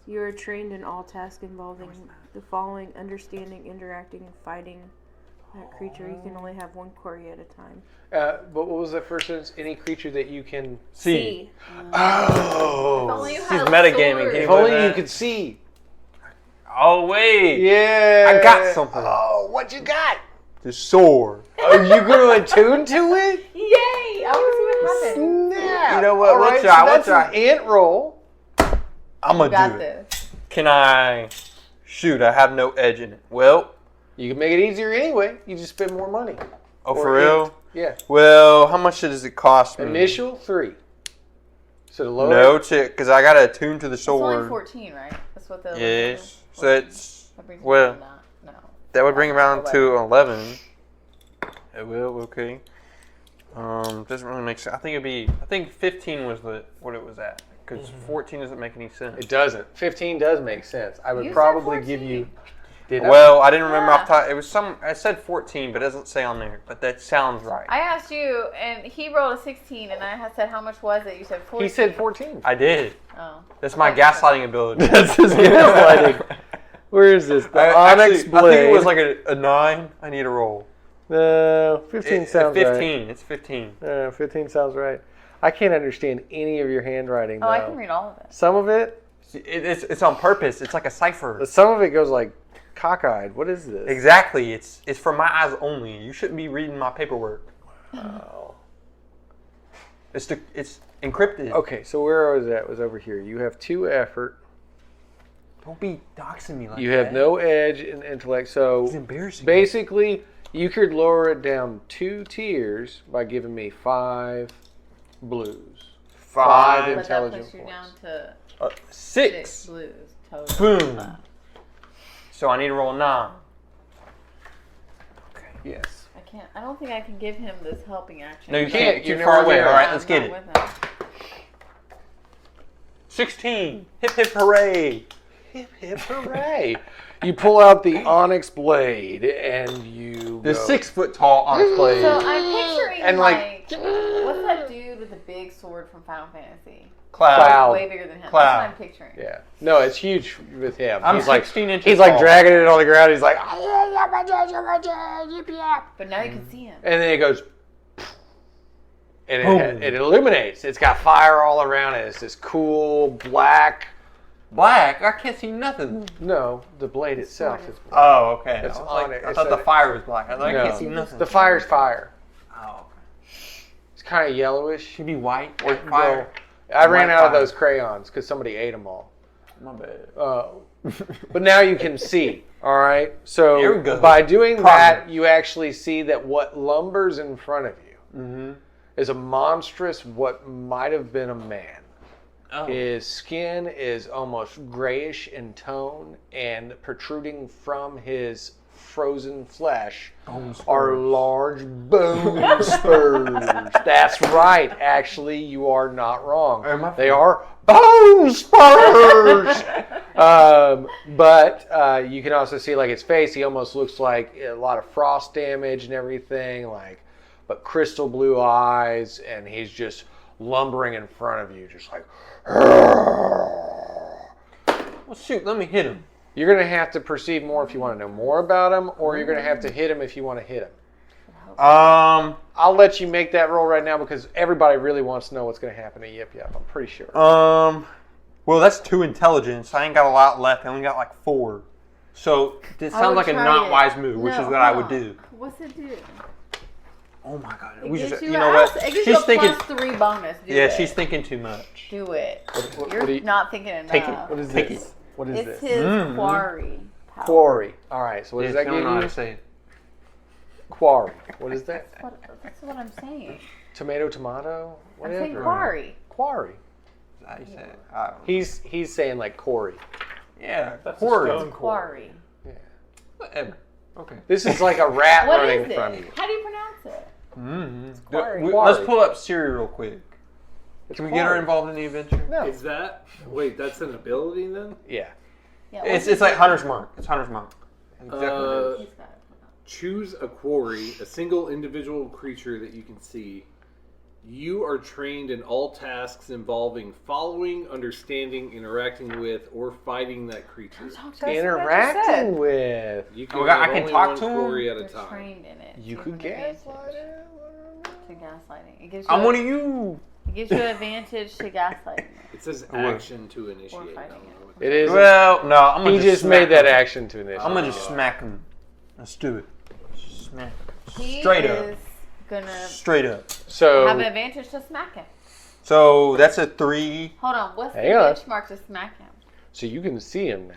You are trained in all tasks involving the following: understanding, interacting, and fighting that creature. You can only have one quarry at a time. but what was the first sentence? Any creature that you can. See. If Oh. only you She's had a metagaming. sword. Can If What only is you that? could see. Oh wait. Yeah. I got something. Oh, what you got? The sword. Are you going to attune to it? Yay! I want to see what happens. Snap. You know what? All We'll right, try, so we'll that's try. an ant roll. I'm You gonna got do it. this. Can I? Shoot, I have no edge in it. Well, You can make it easier anyway. You just spend more money. oh Or for real? int. Yeah. Well, how much does it cost me? Initial 3. So the lower. No, because I gotta attune to the It's only sword. 14, right? That's what the. Yes. So 14. it's That brings me well. to that. No. That would bring it around to 11. It will, okay. Doesn't really make sense. I think 15 was what it was at. Because 14 doesn't make any sense. It doesn't. 15 does make sense. I would You said probably 14. give you. Did I? Well, I didn't remember off top. It was I said 14, but it doesn't say on there. But that sounds right. I asked you, and he rolled a 16, and I had said, how much was it? You said 14. He said 14. I did. Oh. That's my gaslighting ability. That's his gaslighting. Where is this? The Onyx Actually, Blade. I think it was like a 9. I need a roll. 15 sounds 15. It's 15. right. 15 sounds right. I can't understand any of your handwriting, though. Oh, I can read all of it. Some of it, It's on purpose. It's like a cipher. but some of it goes like cockeyed. What is this? Exactly. It's for my eyes only. You shouldn't be reading my paperwork. Oh. It's encrypted. Okay, so where was that? It was over here. You have 2 effort. Don't be doxing me like You that. have no edge in intellect. So It's embarrassing. basically, you could lower it down 2 tiers by giving me 5 blues. 5 But that intelligence puts you points. down to 6. 6 blues total. Boom. So I need to roll a 9. Yes. I don't think I can give him this helping action. No, you because can't. You're You're far never away. there. All right, I'm let's get not it. with him. 16. Hip hip hooray. Hip hip hooray! You pull out the Onyx Blade and you The go. 6 foot tall Onyx Blade. So I'm picturing And, like, what's that dude with the big sword from Final Fantasy? Cloud. Way bigger than him. Cloud. That's what I'm picturing. Yeah. No, it's huge with him. I'm he's like 16 inches he's like tall. dragging it on the ground. He's like, But now you can see him. and then it goes, and Boom. it illuminates. It's got fire all around it. It's this cool black. Black? I can't see nothing. No, the blade itself is black. Oh, okay. It's I was like, onyx. I It's thought the a- fire was black. I was like, I No. can't see nothing. The fire's fire. Oh, It's kind of yellowish. should be white or fire. I ran White out of fire. those crayons because somebody ate them all. My bad. But now you can see. All right. There So we go. by doing Progress. that, you actually see that what lumbers in front of you Mm-hmm. is a monstrous, what might have been a man. Oh. His skin is almost grayish in tone, and protruding from his frozen flesh are large bone spurs. That's right. Actually, you are not wrong. They are bone spurs. But you can also see like his face. He almost looks like a lot of frost damage and everything. But crystal blue eyes, and he's just lumbering in front of you, just like. Well, shoot, let me hit him. You're going to have to perceive more if you want to know more about him, or you're going to have to hit him if you want to hit him. I'll let you make that roll right now because everybody really wants to know what's going to happen to Yip Yap. I'm pretty sure. Well, that's 2 intelligence. I ain't got a lot left. I only got like 4. So this sounds like a not wise move, which is what I would do. What's it do? Oh my god! It We gives just, you you know what? It gives She's you a thinking. +3 bonus. Do Yeah, it. she's thinking too much. Do it. What You're do you- not thinking enough. Take it. What is Take this? it. What is It's this? his quarry. power. Quarry. All right. So what Yes, does that I don't give know how you? to say it. Quarry. What is that? That's what I'm saying. Tomato, tomato. I'm saying Whatever. quarry. Quarry. Is that how you say it? I don't know. He's saying like Corey. Yeah, That's quarry. a stone Quarry. Whatever. Okay. This is like a rat What running is from it? you. How do you pronounce it? Mm-hmm. quarry. Let's pull up Siri real quick. It's Can we get her quarry. involved in the adventure? No. Is that... Wait, that's an ability then? Yeah. Yeah, It's like Hunter's Mark. It's Hunter's Mark. Exactly. what it is. He's got it. Choose a quarry, a single individual creature that you can see. You are trained in all tasks involving following, understanding, interacting with, or fighting that creature. Interacting with. You can Oh, I have can only talk one to him? quarry at a You're time. trained in it. You to could an gaslight advantage. it. To gaslighting. It gives you I'm one of you. It gives you an advantage to gaslighting It says What? action to or initiate. fighting I don't know what It is. Well, no, I'm gonna He just smack made that him. action to initiate. I'm gonna just smack him. Let's do it. Smack. He Straight up. is gonna Straight up. So have an advantage to smack him. So that's a 3. Hold on, what's the Hang on. benchmark to smack him? So you can see him now.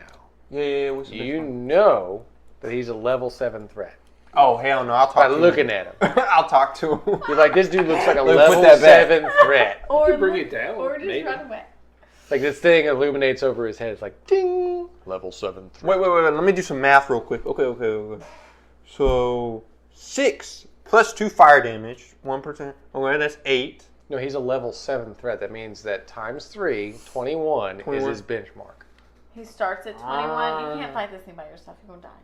Yeah. What's the You benchmark? know that he's a level 7 threat Oh hell no! I'll talk by to looking him. at him. I'll talk to him. You're like, this dude looks like a Look, level put that back. 7 threat. Or could bring it down, Or just maybe. run away. Like this thing illuminates over his head. It's like, ding, level 7 threat. Wait. Let me do some math real quick. Okay. So 6 plus 2 fire damage, 1%. Okay, that's 8. No, he's a level 7 threat. That means that times 3, 21 is 21. his benchmark. He starts at 21. You can't fight this thing by yourself. You're gonna die.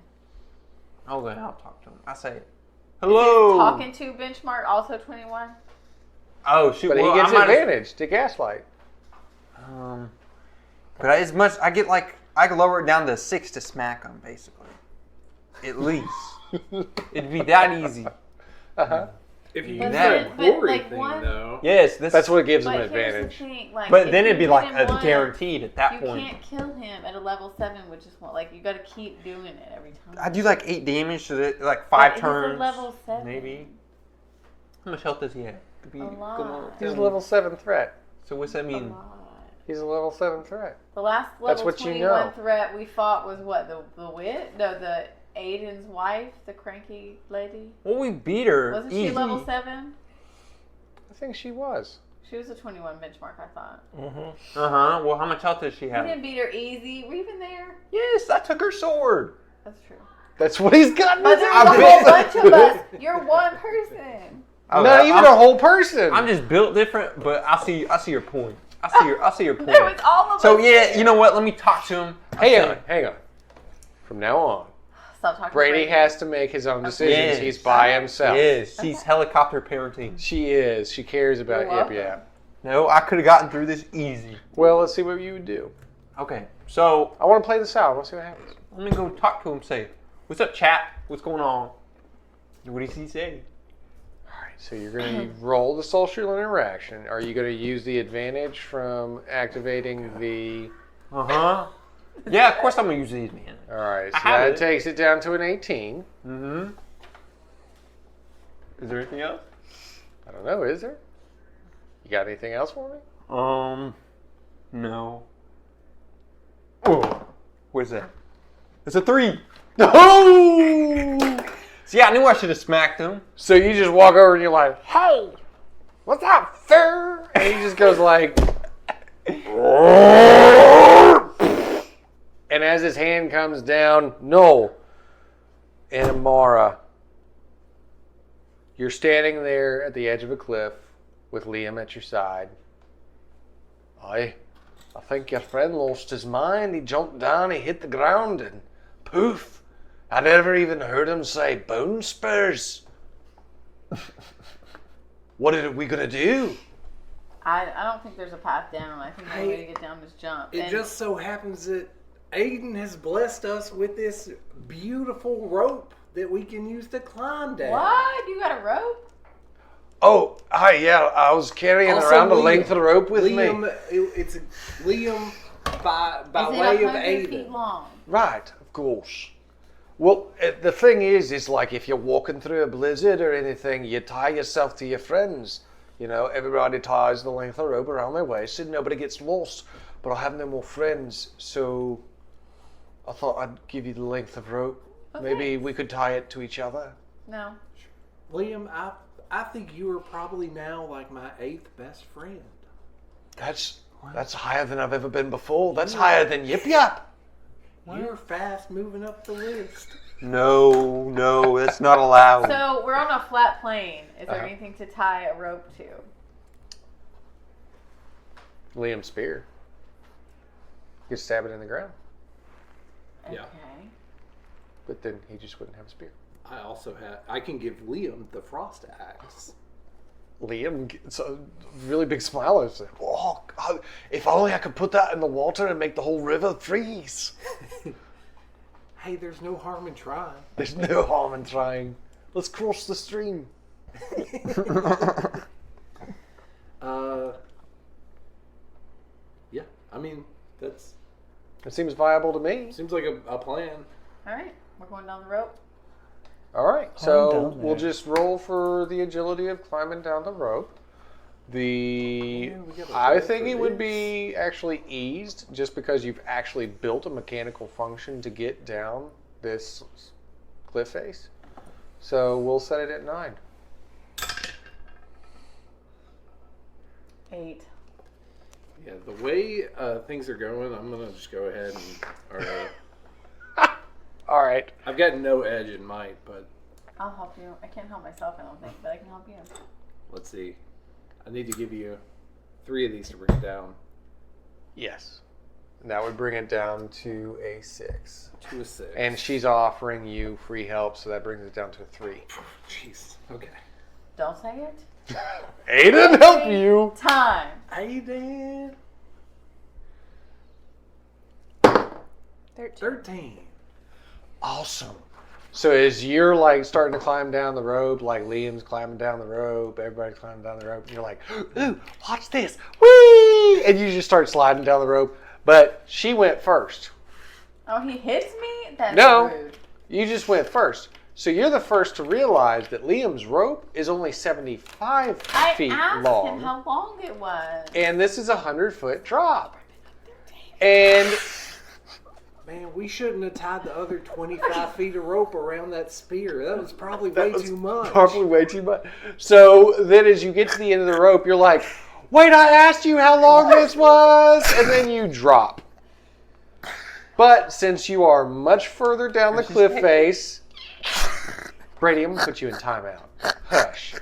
Okay, I'll talk to him. I say, Is hello. talking to benchmark also 21? Oh shoot! But well, he gets I might as- advantage to gaslight. But as much I get like I can lower it down to 6 to smack him basically. At least it'd be that easy. Uh-huh. If you But use then- that but, quarry like, thing, one- though... Yes, That's what gives him an But here's the advantage. thing, like, But if then you it'd be hit like him a once, guaranteed at that You point. can't kill him at a level 7, which is one. Like, you gotta keep doing it every time. I do like 8 damage to the, like But 5 he's a turns. level 7. Maybe. How much health does he have? A lot. He's a level 7 threat. So what's that A mean? lot. He's a level 7 threat. The last That's level what you 21 know. threat we fought was what? The wit? No, the Aiden's wife, the cranky lady. Well, we beat her. Wasn't easy. she level 7? I think she was. She was a 21 benchmark, I thought. Well, how much health does she You have? didn't beat her easy. Were you even there? Yes, I took her sword. That's true. That's what he's got in But his there's I've a been- whole bunch of us. You're one person. Not even a whole person. I'm just built different, but I see your point. I see your point. There was all of So us. yeah, you know what? Let me talk to him. Hang on. From now on, Stop talking. Brady has to make his own decisions. Yes. He's by himself. Yes, she's helicopter parenting. She is. She cares about You're welcome. Yip Yap. No, I could have gotten through this easy. Well, let's see what you would do. Okay, so I want to play this out. I want to see what happens. let me go talk to him. Say, what's up, chat? What's going on? What does he say? Alright, so you're going to roll the social interaction. Are you going to use the advantage from activating the... Yeah, of course I'm gonna use these, man. Alright, so I have that it. takes it down to an 18. Is there anything else? I don't know, is there? You got anything else for me? No. Oh, where's that? It's a 3. Oh! See, I knew I should have smacked him. So you just walk over and you're like, hey! What's up, sir? And he just goes like, and as his hand comes down, no. And Amara, you're standing there at the edge of a cliff with Liam at your side. I think your friend lost his mind. He jumped down, he hit the ground, and poof. I never even heard him say bone spurs. What are we going to do? I don't think there's a path down. I think the way to get down is jump. It just so happens that Aiden has blessed us with this beautiful rope that we can use to climb down. What? You got a rope? Oh, hi, yeah. I was carrying Also, around a Liam- length of the rope with me. It's Liam by Is way it of 100 feet Aiden. long? Right, of course. Well, the thing is like if you're walking through a blizzard or anything, you tie yourself to your friends. You know, everybody ties the length of rope around their waist and nobody gets lost. But I have no more friends, so I thought I'd give you the length of rope. Okay. Maybe we could tie it to each other. No. Liam, I think you are probably now like my 8th best friend. That's higher than I've ever been before. That's higher than Yip Yap. You're fast moving up the list. No, that's not allowed. So we're on a flat plane. Is there Uh-huh. anything to tie a rope to? Liam's spear. You stab it in the ground. Yeah. Okay. But then he just wouldn't have a spear. I can give Liam the frost axe. Liam gets a really big smile and says, "Oh, God, if only I could put that in the water and make the whole river freeze." Hey, there's no harm in trying. There's no harm in trying. Let's cross the stream. Yeah, I mean, that's It seems viable to me. seems like a plan. All right. We're going down the rope. All right, Climb so down we'll there. just roll for the agility of climbing down the rope. Yeah, we gotta I roll think for it would this. be actually eased just because you've actually built a mechanical function to get down this cliff face. So we'll set it at 9. 8. Yeah, the way things are going, I'm gonna just go ahead and. All right. I've got no edge in might, but I'll help you. I can't help myself, I don't think, but I can help you. let's see. I need to give you 3 of these to bring it down. Yes. And that would bring it down to a 6. 2 of 6. And she's offering you free help, so that brings it down to a 3. Jeez. Okay. Don't say it. Aiden, help you! Time. Aiden. 13. 13. Awesome. So as you're like starting to climb down the rope, like Liam's climbing down the rope, everybody's climbing down the rope, and you're like, ooh, watch this. Whee! And you just start sliding down the rope. But she went first. Oh, he hits me? That's No. rude. You just went first. So you're the first to realize that Liam's rope is only 75 I feet asked long. him how long it was. And this is a 100-foot drop. And Man, we shouldn't have tied the other 25 feet of rope around that spear. That was probably way too much. probably way too much. So then as you get to the end of the rope, you're like, wait, I asked you how long this was. And then you drop. But since you are much further down the cliff face, Brady, I'm going to put you in timeout. Hush.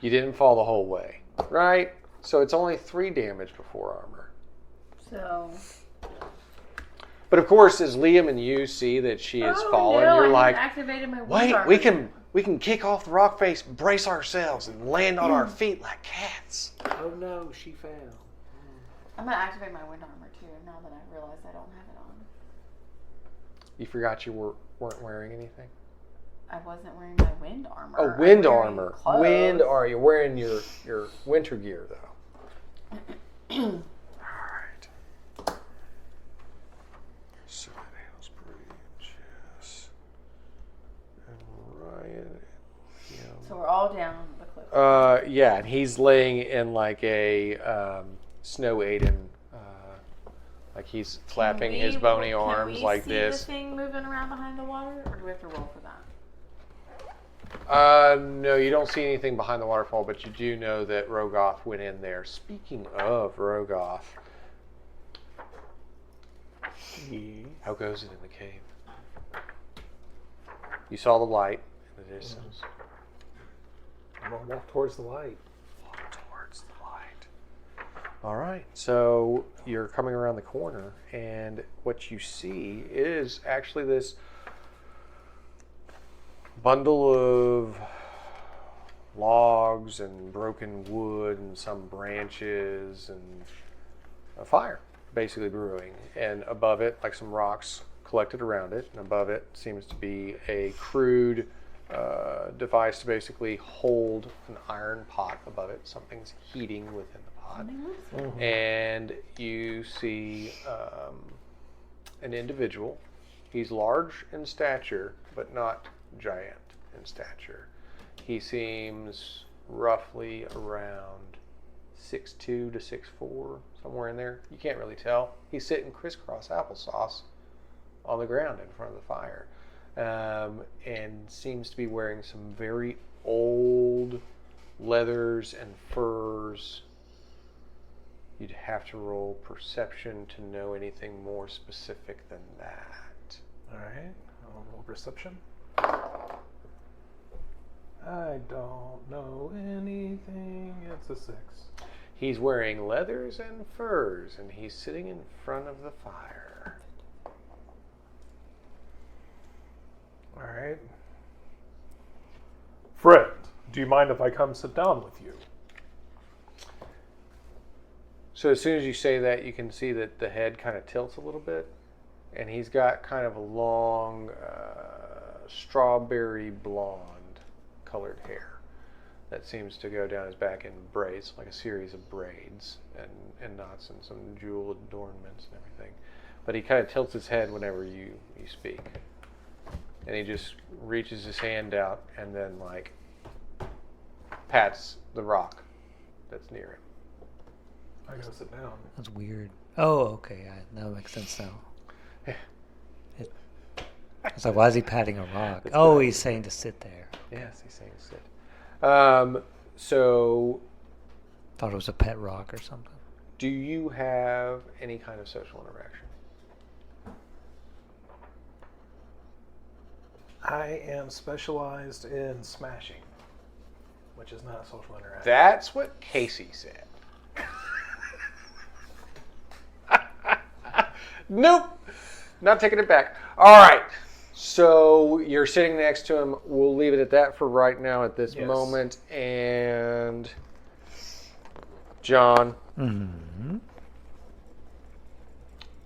You didn't fall the whole way, right? So it's only 3 damage before armor. So. But of course, as Liam and you see that she has fallen, no, you're I like, haven't activated my wait, wind we can kick off the rock face, brace ourselves, and land on our feet like cats. Oh no, she fell. I'm going to activate my wind armor too, now that I realize I don't have it on. You forgot you weren't wearing anything? I wasn't wearing my wind armor. Oh, I'm wind wearing armor. clothes. Wind armor. You're wearing your winter gear, though. All right. So, Hales Bridge, yes. And Ryan. So we're all down the cliff. Yeah, and he's laying in like a snow Aiden, like he's flapping his bony arms like this. Can we see the thing moving around behind the water, or do we have to roll for that? No, you don't see anything behind the waterfall, but you do know that Rogoth went in there. Speaking of Rogoth, how goes it in the cave? You saw the light in the distance. I'm going to walk towards the light. Walk towards the light. All right, so you're coming around the corner, and what you see is actually this bundle of logs and broken wood and some branches and a fire basically brewing, and above it, like some rocks collected around it, and above it seems to be a crude device to basically hold an iron pot above it. Something's heating within the pot. Mm-hmm. And you see an individual. He's large in stature, but not giant in stature. He seems roughly around 6'2" to 6'4", somewhere in there. You can't really tell. He's sitting crisscross applesauce on the ground in front of the fire, and seems to be wearing some very old leathers and furs. You'd have to roll perception to know anything more specific than that. All right, I'll roll perception. I don't know anything. It's a 6. He's wearing leathers and furs, and he's sitting in front of the fire. All right. Friend, do you mind if I come sit down with you? So as soon as you say that, you can see that the head kind of tilts a little bit, and he's got kind of a long strawberry blonde colored hair that seems to go down his back in braids, like a series of braids and knots and some jewel adornments and everything. But he kind of tilts his head whenever you speak. And he just reaches his hand out and then like pats the rock that's near him. I go sit down. That's weird. Oh, okay. That makes sense now. It's like, why is he patting a rock? Oh, he's saying to sit there. Yes, he's saying to sit. So... Thought it was a pet rock or something. Do you have any kind of social interaction? I am specialized in smashing, which is not a social interaction. That's what Casey said. Nope. Not taking it back. All right. So you're sitting next to him. We'll leave it at that for right now at this moment. And John,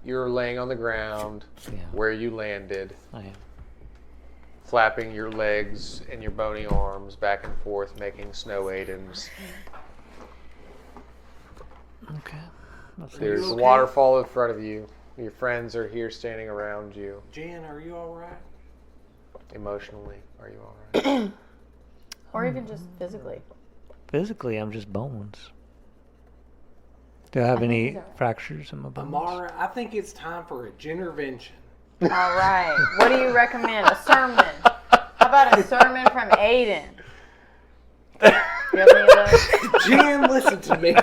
you're laying on the ground where you landed. I am. Flapping your legs and your bony arms back and forth, making snow aidens. Okay. There's a waterfall in front of you. Your friends are here standing around you. Jan, are you all right? Emotionally, are you all right? Or even just physically. Physically, I'm just bones. Do I have any fractures in my bones? Amara, I think it's time for a intervention. All right. What do you recommend? A sermon. How about a sermon from Aiden? You have any of those? Jan, listen to me.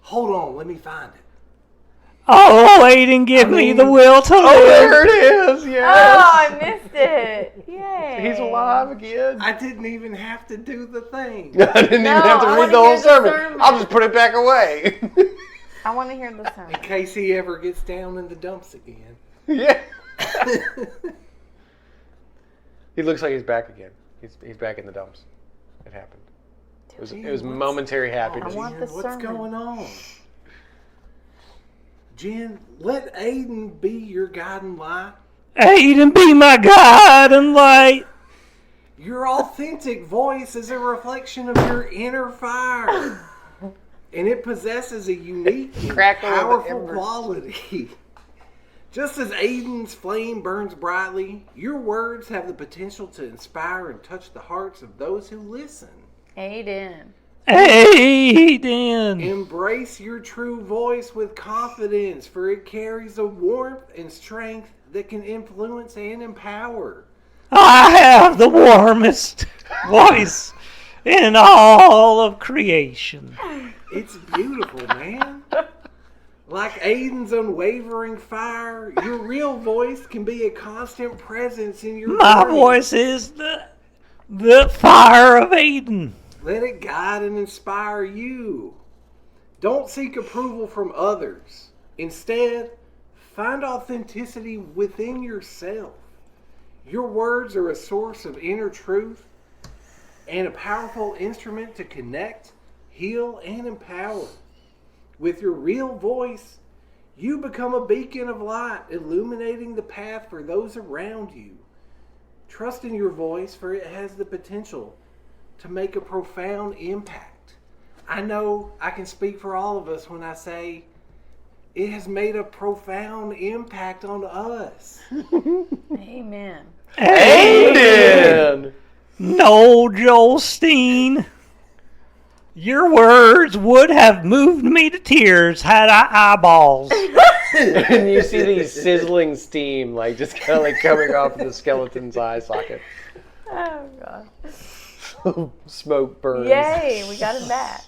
Hold on, let me find it. Oh, Aiden, give me the will to live. Oh, there it is. Yes. Oh, I missed it. Yay. He's alive again. I didn't even have to do the thing. I didn't even have to read the whole sermon. I'll just put it back away. I want to hear the sermon. In case he ever gets down in the dumps again. Yeah. He looks like he's back again. He's back in the dumps. It happened. It was momentary happiness. I want the What's sermon. going on? Jen, let Aiden be your guiding light. Aiden, be my God and light. Your authentic voice is a reflection of your inner fire. And it possesses a unique and powerful quality. Just as Aiden's flame burns brightly, your words have the potential to inspire and touch the hearts of those who listen. Aiden. Aiden. Embrace your true voice with confidence, for it carries a warmth and strength that can influence and empower. I have the warmest voice in all of creation. It's beautiful, man. Like Aiden's unwavering fire, your real voice can be a constant presence in your My brain. voice is the fire of Aiden. Let it guide and inspire you. Don't seek approval from others. Instead, find authenticity within yourself. Your words are a source of inner truth and a powerful instrument to connect, heal, and empower. With your real voice, you become a beacon of light, illuminating the path for those around you. Trust in your voice, for it has the potential to make a profound impact. I know I can speak for all of us when I say it has made a profound impact on us. Amen. Aiden! No, Joelstein. Your words would have moved me to tears had I eyeballs. And you see these sizzling steam, like just kind of like coming off of the skeleton's eye socket. Oh, God. Smoke burns. Yay, we got him back.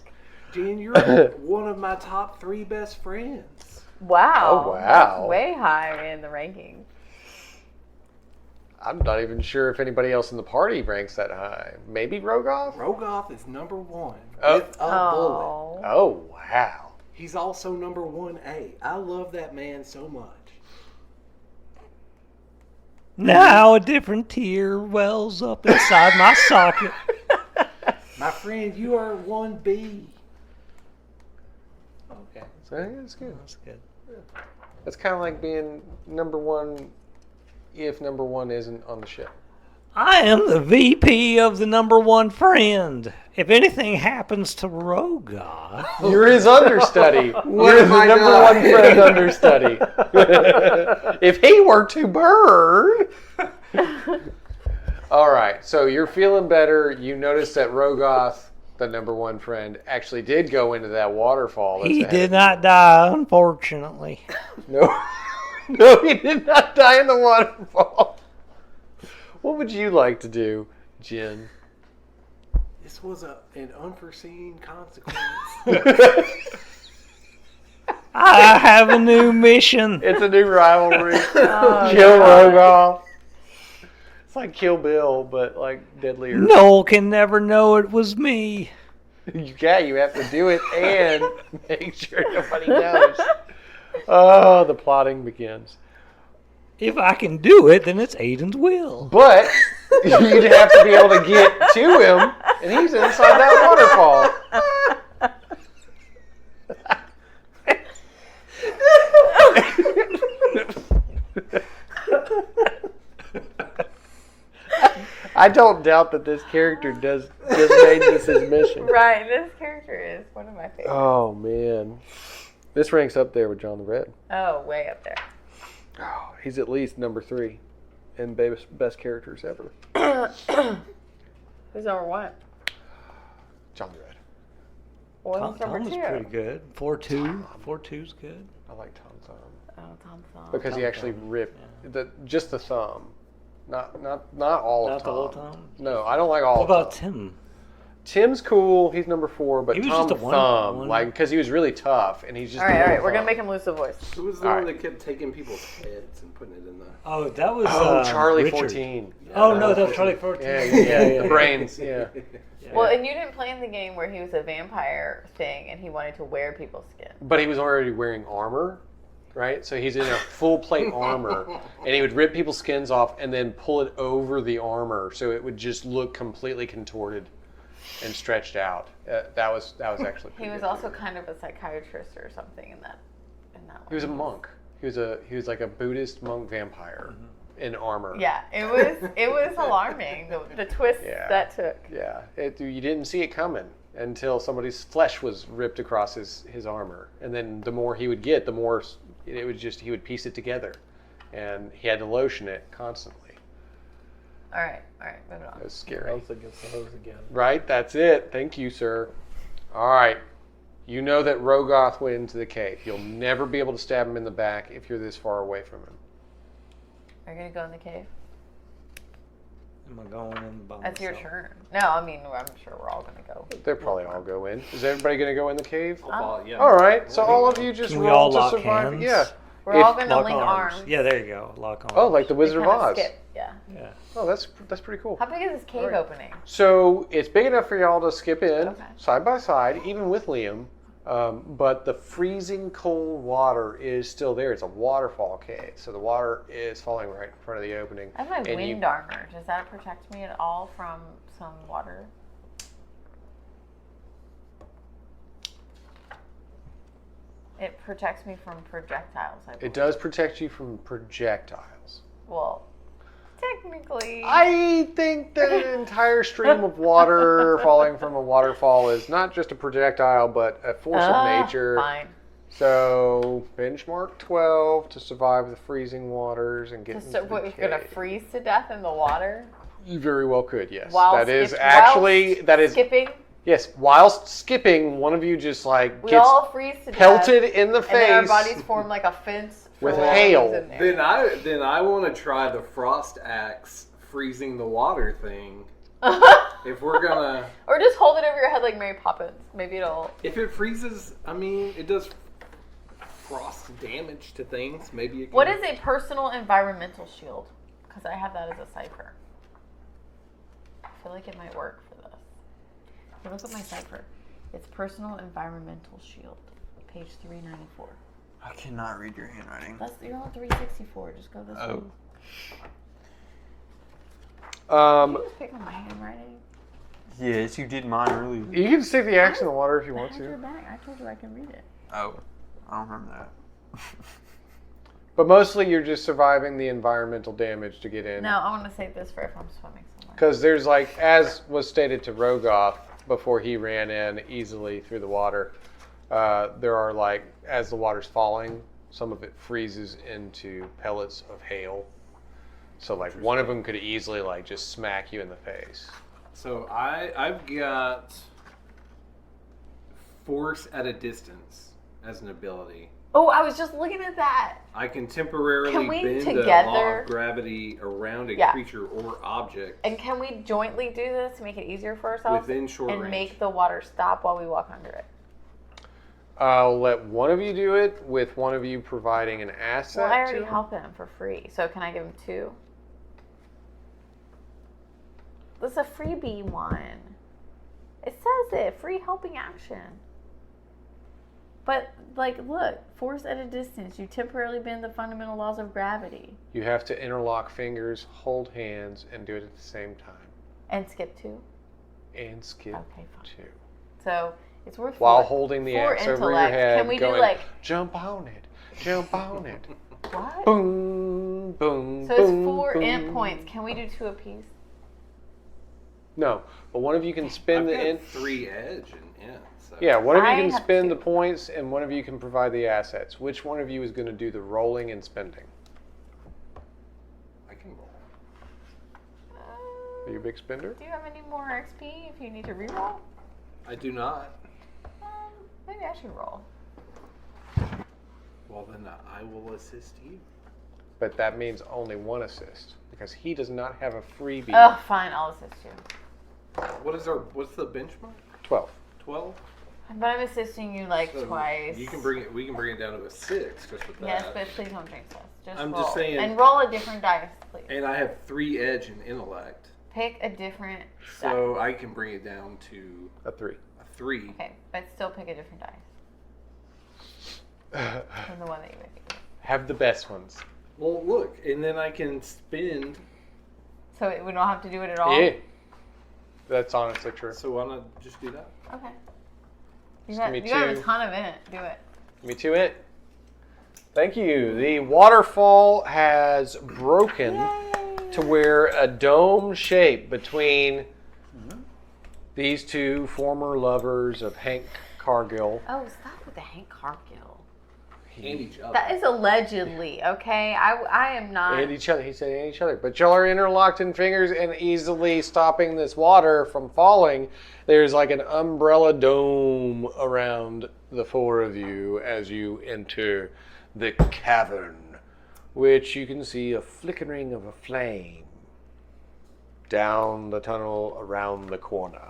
Jen, you're one of my top 3 best friends. Wow. Oh, wow. That's way high in the ranking. I'm not even sure if anybody else in the party ranks that high. Maybe Rogoth? Rogoth is number 1 Oh. with a bullet. Oh. Oh, wow. He's also number 1A. I love that man so much. Now a different tear wells up inside my socket. My friend, you are 1B. Okay. So yeah, that's good. That's good. That's kind of like being number 1 if number 1 isn't on the ship. I am the VP of the number 1 friend. If anything happens to Rogoth, You're his understudy. What You're have the I number done? 1 friend understudy. If he were to burn. All right, so you're feeling better. You notice that Rogoth, the number 1 friend, actually did go into that waterfall. That's he ahead did of not die, unfortunately. you. No, no, he did not die in the waterfall. What would you like to do, Jen? This was an unforeseen consequence. I have a new mission. It's a new rivalry. Oh, Kill God. Rogoth. It's like Kill Bill, but like deadlier. Noel can never know it was me. Yeah, you have to do it and make sure nobody knows. Oh, the plotting begins. If I can do it, then it's Aiden's will. But you'd have to be able to get to him, and he's inside that waterfall. I don't doubt that this character just made this his mission. Right, this character is one of my favorites. Oh, man. This ranks up there with John the Red. Oh, way up there. Oh, he's at least number 3 in best characters ever. Who's number 1? John the Red. What's number Tom 2? was pretty good. 4-2. 4-2's good. I like Tom Thumb. Oh, Tom Thumb. Because he actually ripped just the thumb. Not all of Not the Tom. whole Tom? No, I don't like all What of about Tom. Tim? Tim's cool. He's number 4, but He was Tom just a one- Thumb, one- like, because he was really tough, and he's just. All right. We're gonna make him lose the voice. Who was the All one right. that kept taking people's heads and putting it in the... Oh, that was Charlie Richard. 14. Oh, no, that was Charlie 14. Yeah. The brains. Yeah. Well, and you didn't play in the game where he was a vampire thing and he wanted to wear people's skin. But he was already wearing armor, right? So he's in a full plate armor, and he would rip people's skins off and then pull it over the armor, so it would just look completely contorted and stretched out. That was actually. He pretty was good. also kind of a psychiatrist or something in that one. He was a monk. He was like a Buddhist monk vampire in armor. Yeah, it was alarming the twist Yeah. that took. Yeah, you didn't see it coming until somebody's flesh was ripped across his armor, and then the more he would get, the more it would he would piece it together, and he had to lotion it constantly. All right, moving on. It was scary. Hose against the hose again. Right, that's it. Thank you, sir. All right. You know that Rogoth went into the cave. You'll never be able to stab him in the back if you're this far away from him. Are you gonna go in the cave? Am I going in by That's your myself? turn. No, I mean, I'm sure we're all gonna go. They'll probably all go in. Is everybody going to go in the cave? Yeah. All right. So all of you just Can we roll all to lock survive. hands? Yeah. We're all If- gonna Lock link arms. arms. Yeah, there you go. Lock arms. Oh, like the Wizard We of kinda Oz. skip. Yeah. Yeah. Oh, that's pretty cool. How big is this cave Alright. opening? So it's big enough for y'all to skip in Okay. side by side, even with Liam. But the freezing cold water is still there. It's a waterfall cave, so the water is falling right in front of the opening. I have my And wind armor. Does that protect me at all from some water? It protects me from projectiles. I believe. It does protect you from projectiles. Well, technically. I think that an entire stream of water falling from a waterfall is not just a projectile, but a force of nature. Fine. So benchmark 12 to survive the freezing waters and get into So the what, you're gonna cave. freeze to death in the water You very well could, yes. while That is skip- actually while that is skipping? yes. Whilst skipping, one of you just like We gets all freeze to pelted death, in the and then our face. bodies form like a fence for with what hail. goes in there. Then I want to try the frost axe freezing the water thing. If we're gonna, Or just hold it over your head like Mary Poppins. Maybe it'll. if it freezes, I mean, it does frost damage to things. Maybe it can. What is a personal environmental shield? Because I have that as a cipher. I feel like it might work for this. Hey, look at my cipher. It's personal environmental shield, page 394. I cannot read your handwriting. You're on 364. Just go this way. Um, Can you just pick on my handwriting? Yes, you did mine earlier. you can stick the axe in the water if you I want have your to. back. I told you I can read it. Oh, I don't remember that. But mostly you're just surviving the environmental damage to get in. No, I want to save this for if I'm swimming somewhere. Because there's like, as was stated to Rogoth before he ran in easily through the water, there are like, as the water's falling, some of it freezes into pellets of hail. So like one of them could easily like just smack you in the face. So I've got force at a distance as an ability. Oh, I was just looking at that. I can temporarily Can we bend the law together- of gravity around a Yeah. creature or object And can we jointly do this to make it easier for ourselves? within short and range. make the water stop while we walk under it. I'll let one of you do it, with one of you providing an asset. Well, I already to him. help him for free. So can I give him 2? This is a freebie one. It says it, free helping action. But, like, look, force at a distance. You temporarily bend the fundamental laws of gravity. You have to interlock fingers, hold hands, and do it at the same time. And skip 2. And skip Okay, fine. 2. So, it's worth While 4. holding the 4 axe over your intellect. head, Can we going, do, like, jump on it, jump on it. what? Boom, boom, So it's boom, 4 boom. int points. Can we do 2 apiece? No, but one of you can spend I've the got int. 3 edge and int. So. Yeah, one of you I can have spend 2. the points, and one of you can provide the assets. Which one of you is going to do the rolling and spending? I can roll. Are you a big spender? Do you have any more XP if you need to reroll? I do not. Maybe I should roll. Well, then I will assist you. But that means only one assist, because he does not have a freebie. Oh, fine. I'll assist you. What's the benchmark? 12. 12. But I'm assisting you like So twice. You can bring it. We can bring it down to a 6 just with that. Yes, but please don't jinx us. Just I'm roll. just saying- And roll a different dice, please. And I have 3 edge and intellect, Pick a different so I can bring it down to A 3. a 3. Okay, but still pick a different dice than the one that you picked. Have the best ones. Well, look, and then I can spend. So we don't have to do it at all? Yeah. That's honestly true. So why not just do that? Okay. You Just got, give me you got a 2. ton of it. Do it. Me too, it. Thank you. The waterfall has broken to where a dome shape between these two former lovers of Hank Cargill. Oh, stop with the Hank Cargill. And each other. That is allegedly, okay? I am not. And each other. He said and each other. But y'all are interlocked in fingers and easily stopping this water from falling. There's like an umbrella dome around the 4 of you as you enter the cavern, which you can see a flickering of a flame down the tunnel around the corner.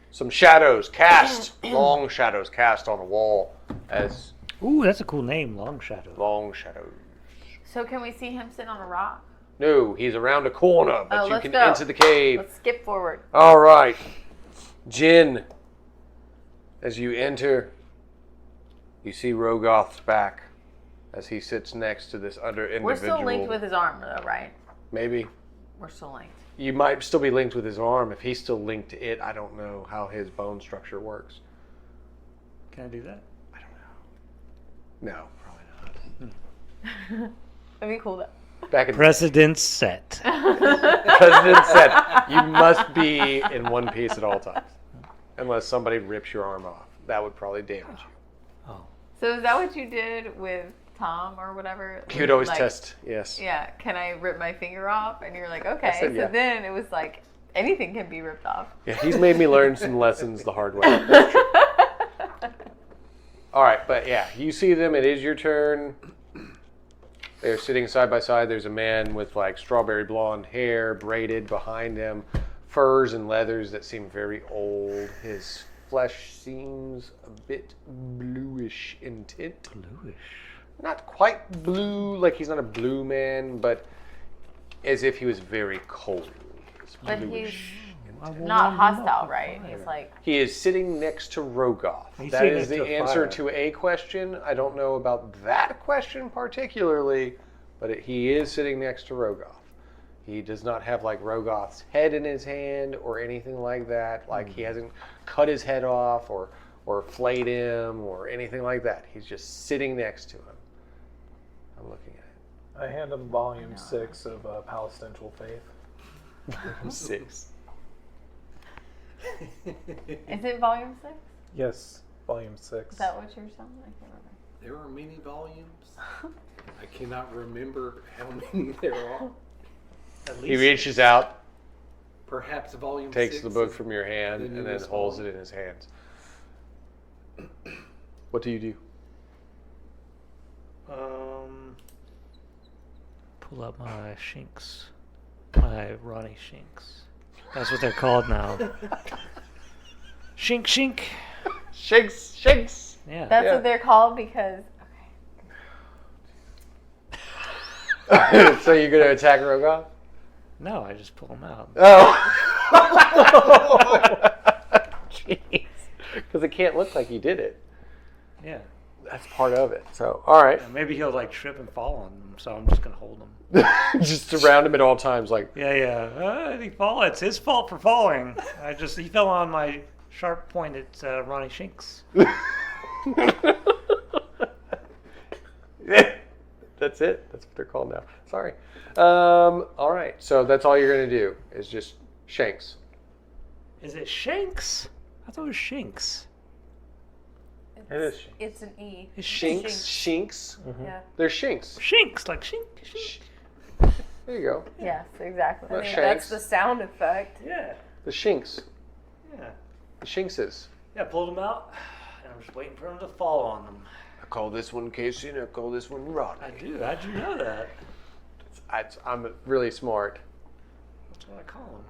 Some shadows cast, long shadows cast on the wall as Ooh, that's a cool name, Long Shadow. long shadows. So can we see him sitting on a rock? No, he's around a corner, but you let's can go. enter the cave. Let's skip forward. All right. Jin, as you enter, you see Rogoth's back as he sits next to this other individual. We're still linked with his arm, though, right? Maybe. We're still linked. You might still be linked with his arm. If he's still linked to it, I don't know how his bone structure works. Can I do that? I don't know. No, probably not. That'd be cool, though. Back in Precedent set. President said, you must be in one piece at all times. Unless somebody rips your arm off. That would probably damage you. Oh. So is that what you did with Tom or whatever? He would always Like, test, yes. Yeah, can I rip my finger off? And you're like, okay. said yeah. So then it was like, anything can be ripped off. Yeah, he's made me learn some lessons the hard way. That's true. All right, but yeah, you see them. It is your turn. They're sitting side by side. There's a man with like strawberry blonde hair braided behind him, furs and leathers that seem very old. His flesh seems a bit bluish in tint. Bluish. Not quite blue, like he's not a blue man, but as if he was very cold. It's But bluish. Not hostile, right? He's like, He is sitting next to Rogoth. He's That sitting is next the to a answer fire. to a question. I don't know about that question particularly, but he is sitting next to Rogoth. He does not have like Rogoth's head in his hand or anything like that. Like he hasn't cut his head off or flayed him or anything like that. He's just sitting next to him. I'm looking at I hand him volume 6 of Palestential Faith. it. 6. is it volume 6? Yes, volume 6. Is that what you're saying? I can't remember. There are many volumes. I cannot remember how many there are. He reaches out, Perhaps volume takes 6 the book is from your hand, the and then newest holds it volume. in his hands. What do you do? Pull up my shinks. My Ronnie shinks. That's what they're called now. Shink, shink. Shakes, shakes. Yeah. That's Yeah. what they're called because, So you're going to attack Rogoth? No, I just pull them out. Oh. Jeez. Because it can't look like you did it. Yeah. That's part of it. So, all right. Yeah, maybe he'll like trip and fall on them, so I'm just gonna hold him. Just surround him at all times, like. Yeah. He fall. It's his fault for falling. He fell on my sharp pointed Ronnie Shinks. That's it. That's what they're called now. Sorry. All right. So that's all you're gonna do is just shanks. Is it Shanks? I thought it was Shinks. It is. it's an E. It's Shinks. Shinks. Yeah. They're shinks. Shinks, like shink, shink. There you go. Yes, exactly. Not That's shanks. the sound effect. Yeah. The shinks. Yeah. The shinkses. Yeah, pulled them out, and I'm just waiting for him to fall on them. I call this one Casey and I call this one Rodney. I do. How'd you know that? I'm really smart. That's what I call them.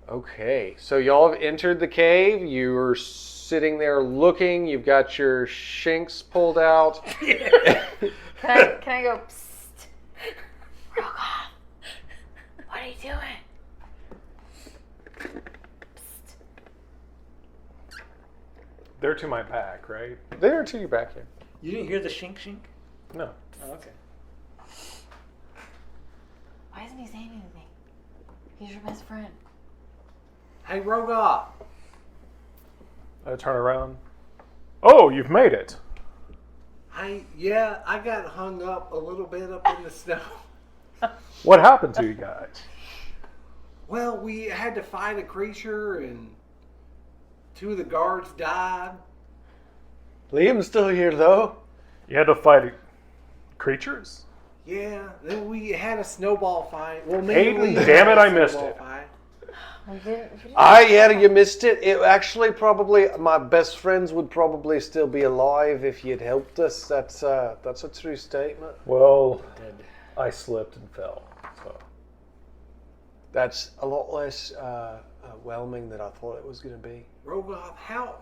Okay, so y'all have entered the cave. You're sitting there looking. You've got your shinks pulled out. Can I go, psst? Rogoth, what are you doing? Psst. They're to my back, right? There to you back here. You didn't hear the shink, shink? No. Oh, okay. Why isn't he saying anything? He's your best friend. Hey, Rogoth. I turn around. Oh, you've made it. Hey, yeah, I got hung up a little bit up in the snow. What happened to you guys? Well, we had to fight a creature, and 2 of the guards died. Liam's still here though. You had to fight creatures? Yeah, then we had a snowball fight. Well, me Hayden, and Liam damn had it, a I missed snowball it. fight. Yeah, you missed it. It actually probably my best friends would probably still be alive if you'd helped us. That's a true statement. Well, I slipped and fell. So That's a lot less whelming than I thought it was going to be. Rogoth,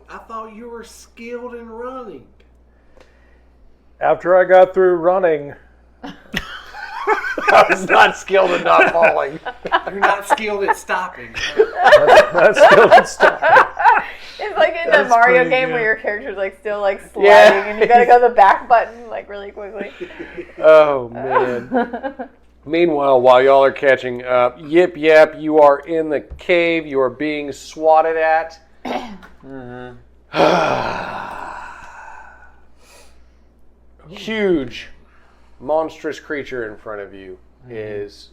I thought you were skilled in running. After I got through running, I was not skilled in not falling. You're not skilled at stopping. that's skilled in stopping. It's like in the That's Mario pretty game good. where your character's like still like sliding Yeah. and you gotta go to the back button like really quickly. Oh, man. Meanwhile, while y'all are catching up, Yip Yap, you are in the cave. You are being swatted at. Huge, monstrous creature in front of you. His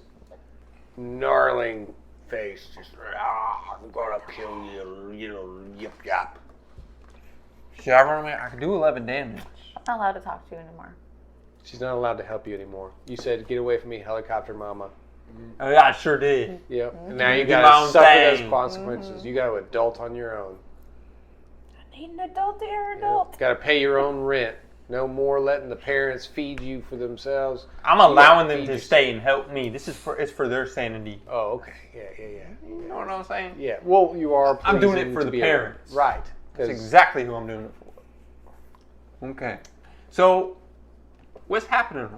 gnarling face just, I'm gonna kill you, you little Yip Yap. Should I run away? I can do 11 damage. I'm not allowed to talk to you anymore. She's not allowed to help you anymore. You said, get away from me, helicopter mama. Oh, yeah, I sure did. Yep. And now you Do my gotta own suffer thing. those consequences. You gotta adult on your own. I need an adult, dear adult. Gotta pay your own rent. No more letting the parents feed you for themselves. I'm allowing them feed to yourself. stay and help me. It's for their sanity. Oh, okay. Yeah. You know what I'm saying? Yeah. Well, you are. I'm doing it pleasing for to the be parents. around. Right. That's 'Cause exactly who I'm doing it for. Okay. So, what's happening right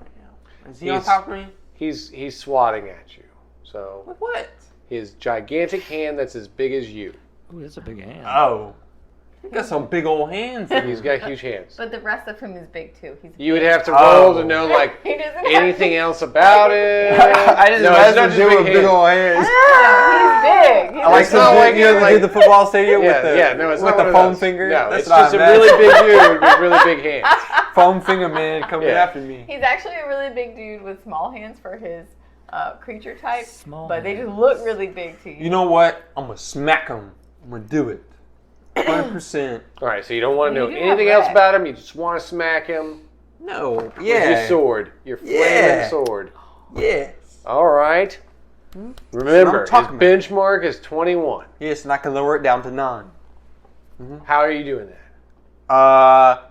now? Is he on He's- top of me? He's swatting at you. So With what? his gigantic hand that's as big as you. Ooh, that's a big hand. Oh. He got some big old hands. He's got huge hands. But the rest of him is big too. He's You would big. have to roll to know like He doesn't have anything else about it. I didn't No, it's not imagine just doing big big hands. old hands. He's big. He's I like It's not the like you it, like- do the football stadium with the it's with not the one of foam those. finger. No, That's it's what I just a imagine. really big dude with really big hands. foam finger man coming Yeah. after me. He's actually a really big dude with small hands for his creature type. Small but they just hands. look really big to you. You know what? I'm gonna smack him. I'm gonna do it. 100%. All right, so you don't want to know You do anything have else red. about him. You just want to smack him No. with your Yeah. sword, your flaming Yeah. sword. Yes. All right. Remember, his talking about. benchmark is 21. Yes, and I can lower it down to 9. How are you doing that?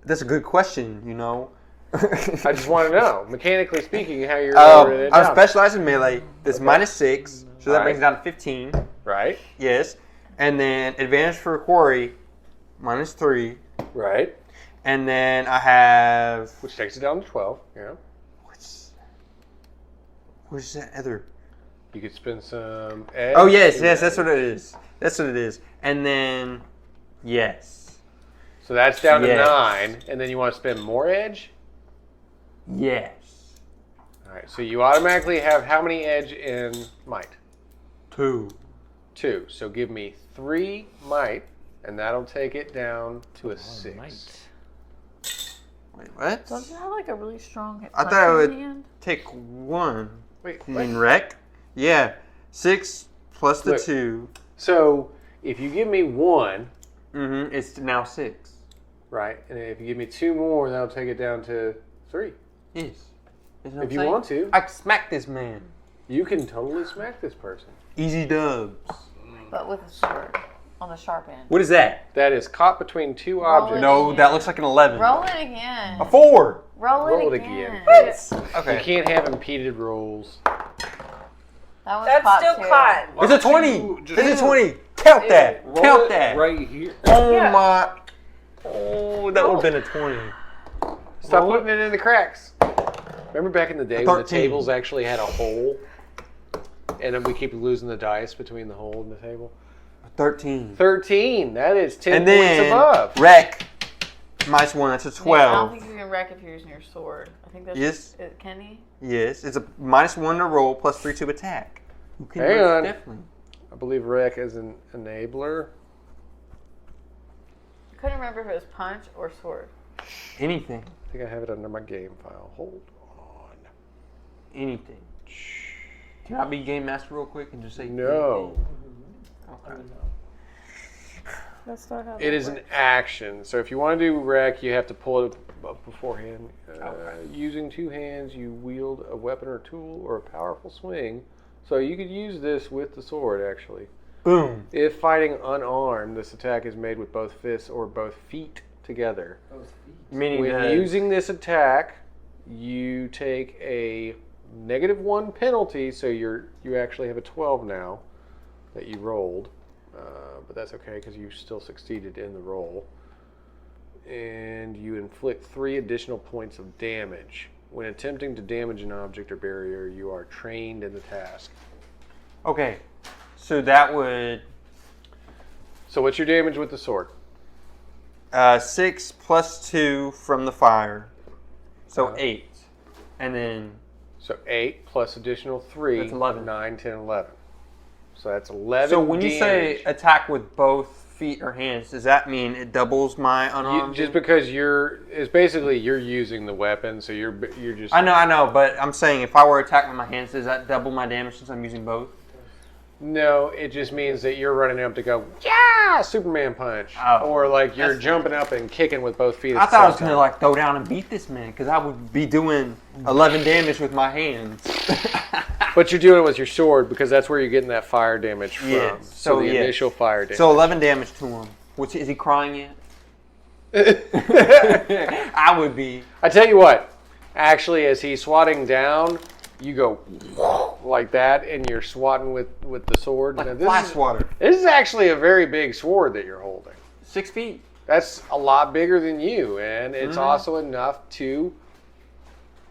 That's a good question. You know. I just want to know, mechanically speaking, how you're lowering it I'm down. specialized in melee. That's -6, so that Alright. brings it down to 15. Right, Yes, and then advantage for a quarry, -3, right. and then I have Which takes it down to 12. Yeah. what's that other? You could spend some edge. Oh yes, that's what it is. That's what it is. And then yes, So that's down to Yes. 9, and then you want to spend more edge? yes, All right, so you automatically have how many edge in might? 2. 2. So give me 3 might, and that'll take it down to a 6. Might. Wait, what? Don't you have like a really strong I thought I would hand? take 1. Wait, You what? mean wreck? Yeah, 6 plus the Look. 2. So if you give me 1, It's now 6. right, and if you give me 2 more, that'll take it down to 3. Yes. If you want to, I can smack this man. you can totally smack this person. Easy dubs. But with a sword on the sharp end. What is that? That is caught between 2 Roll objects. it. No, that looks like an 11. Roll it again. A 4. Roll it it again. again. You Okay. can't have impeded rolls. That was That's caught still too. caught. It's a 20. you just- It's a 20. Count that. Roll Count it that. right here. Oh Yeah. my. Oh, that would have been a 20. Stop putting it in the cracks. Remember back in the day when the 13. tables actually had a hole? And then we keep losing the dice between the hole and the table? 13. 13. That is 10 And points then above. wreck. -1. That's a I don't 12. think you can wreck if you're using your sword. I think that's Yes. Can he? Yes. It's a -1 to roll plus 3 to attack. Who can Hang most on. Definitely. I believe Rec is an enabler. I couldn't remember if it was punch or sword. Anything. I think I have it under my game file. Hold on. Anything. Can I be game master real quick and just say No. anything? Okay. That's not how It is an action. So if you want to do Rec, you have to pull it up beforehand. Using 2 hands, you wield a weapon or tool or a powerful swing. So you could use this with the sword, actually. Boom. If fighting unarmed, this attack is made with both fists or both feet together. Meaning When that using this attack, you take a -1 penalty, so you actually have a 12 now that you rolled. But that's okay because you still succeeded in the roll. And you inflict 3 additional points of damage. When attempting to damage an object or barrier, you are trained in the task. Okay, so that would... So what's your damage with the sword? 6 plus 2 from the fire. So 8. And then... So 8 plus additional 3. That's 11. 9, 10, 11. So that's 11 So when you damage. say attack with both feet or hands, does that mean it doubles my unarmed? Just because it's basically you're using the weapon, so you're just... I know, but I'm saying if I were attacking with my hands, does that double my damage since I'm using both? No, it just means that you're running up to go, yeah, Superman punch. Oh. Or like you're jumping up and kicking with both feet. I thought I was going to like throw down and beat this man because I would be doing 11 damage with my hands. But you're doing it with your sword because that's where you're getting that fire damage from. Yeah. So the initial fire damage. So 11 damage to him. Which, is he crying yet? I would be. I tell you what, actually, as he's swatting down, you go like that, and you're swatting with the sword. Like now, a fly swatter. This is actually a very big sword that you're holding. 6 feet. That's a lot bigger than you, and it's also enough to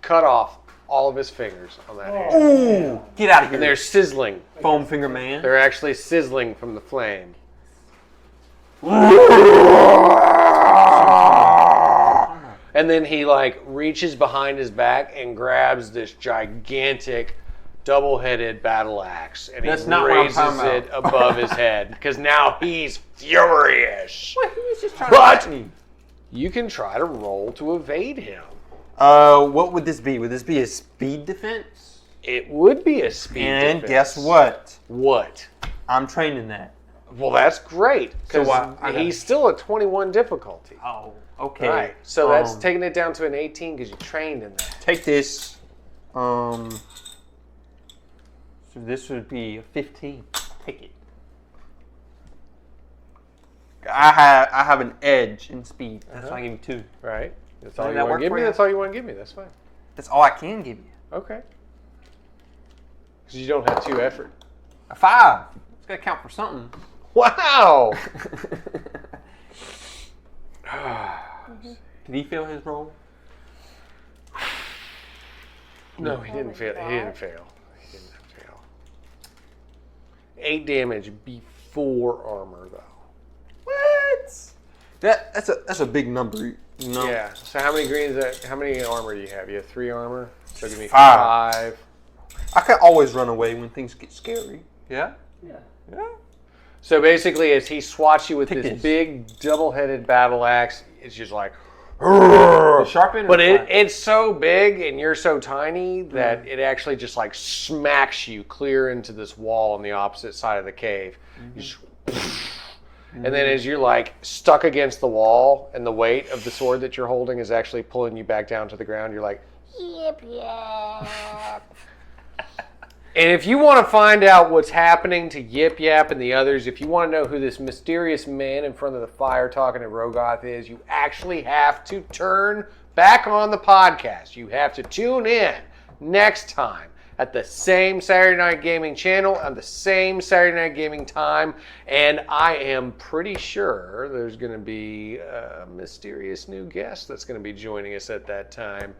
cut off all of his fingers on that hand. Ooh! Get out of here. And they're sizzling. Foam finger man. They're actually sizzling from the flame. And then he like reaches behind his back and grabs this gigantic double-headed battle axe, and That's he not what I'm raises talking it about. above his head because now he's furious. What? He was just trying But to fight me. you can try to roll to evade him. What would this be? Would this be a speed defense? It would be a speed And defense. guess what? What? I'm trained in that. Well, that's great because So he's still at 21 difficulty. Oh, okay. Right. So that's taking it down to an 18 because you trained in that. Take this. So this would be a 15. Take it. I have an edge in speed. That's why I give you 2. Right. That's Does all you that want work to give for me. you? That's all you want to give me. That's fine. That's all I can give you. Okay. Because you don't have 2 effort. A 5. It's got to count for something. Wow. Did he fail his roll? No, he didn't fail. He didn't fail. 8 damage before armor, though. What? That's a big number. You know? Yeah. So how many greens? How many armor do you have? You have 3 armor. So give me 5. 5. I can always run away when things get scary. Yeah? Yeah. Yeah. So basically, as he swats you with Take this this. big double-headed battle axe, it's just like, Sharp end or but flat? it's so big and you're so tiny that it actually just like smacks you clear into this wall on the opposite side of the cave. You just- and then as you're like stuck against the wall and the weight of the sword that you're holding is actually pulling you back down to the ground, you're like, yip, yip. And if you want to find out what's happening to Yip Yap and the others, if you want to know who this mysterious man in front of the fire talking to Rogoth is, you actually have to turn back on the podcast. You have to tune in next time at the same Saturday Night Gaming channel on the same Saturday Night Gaming time. And I am pretty sure there's going to be a mysterious new guest that's going to be joining us at that time.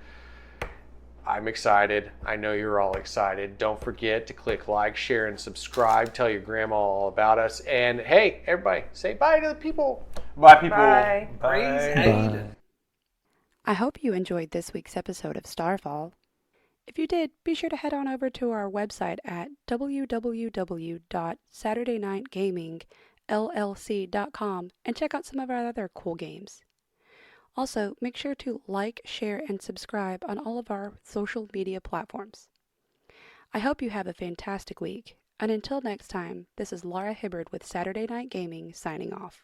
I'm excited. I know you're all excited. Don't forget to click like, share, and subscribe. Tell your grandma all about us. And hey, everybody, say bye to the people. Bye, people. Bye. Bye. I hope you enjoyed this week's episode of Starfall. If you did, be sure to head on over to our website at www.saturdaynightgamingllc.com and check out some of our other cool games. Also, make sure to like, share, and subscribe on all of our social media platforms. I hope you have a fantastic week, and until next time, this is Laura Hibbard with Saturday Night Gaming signing off.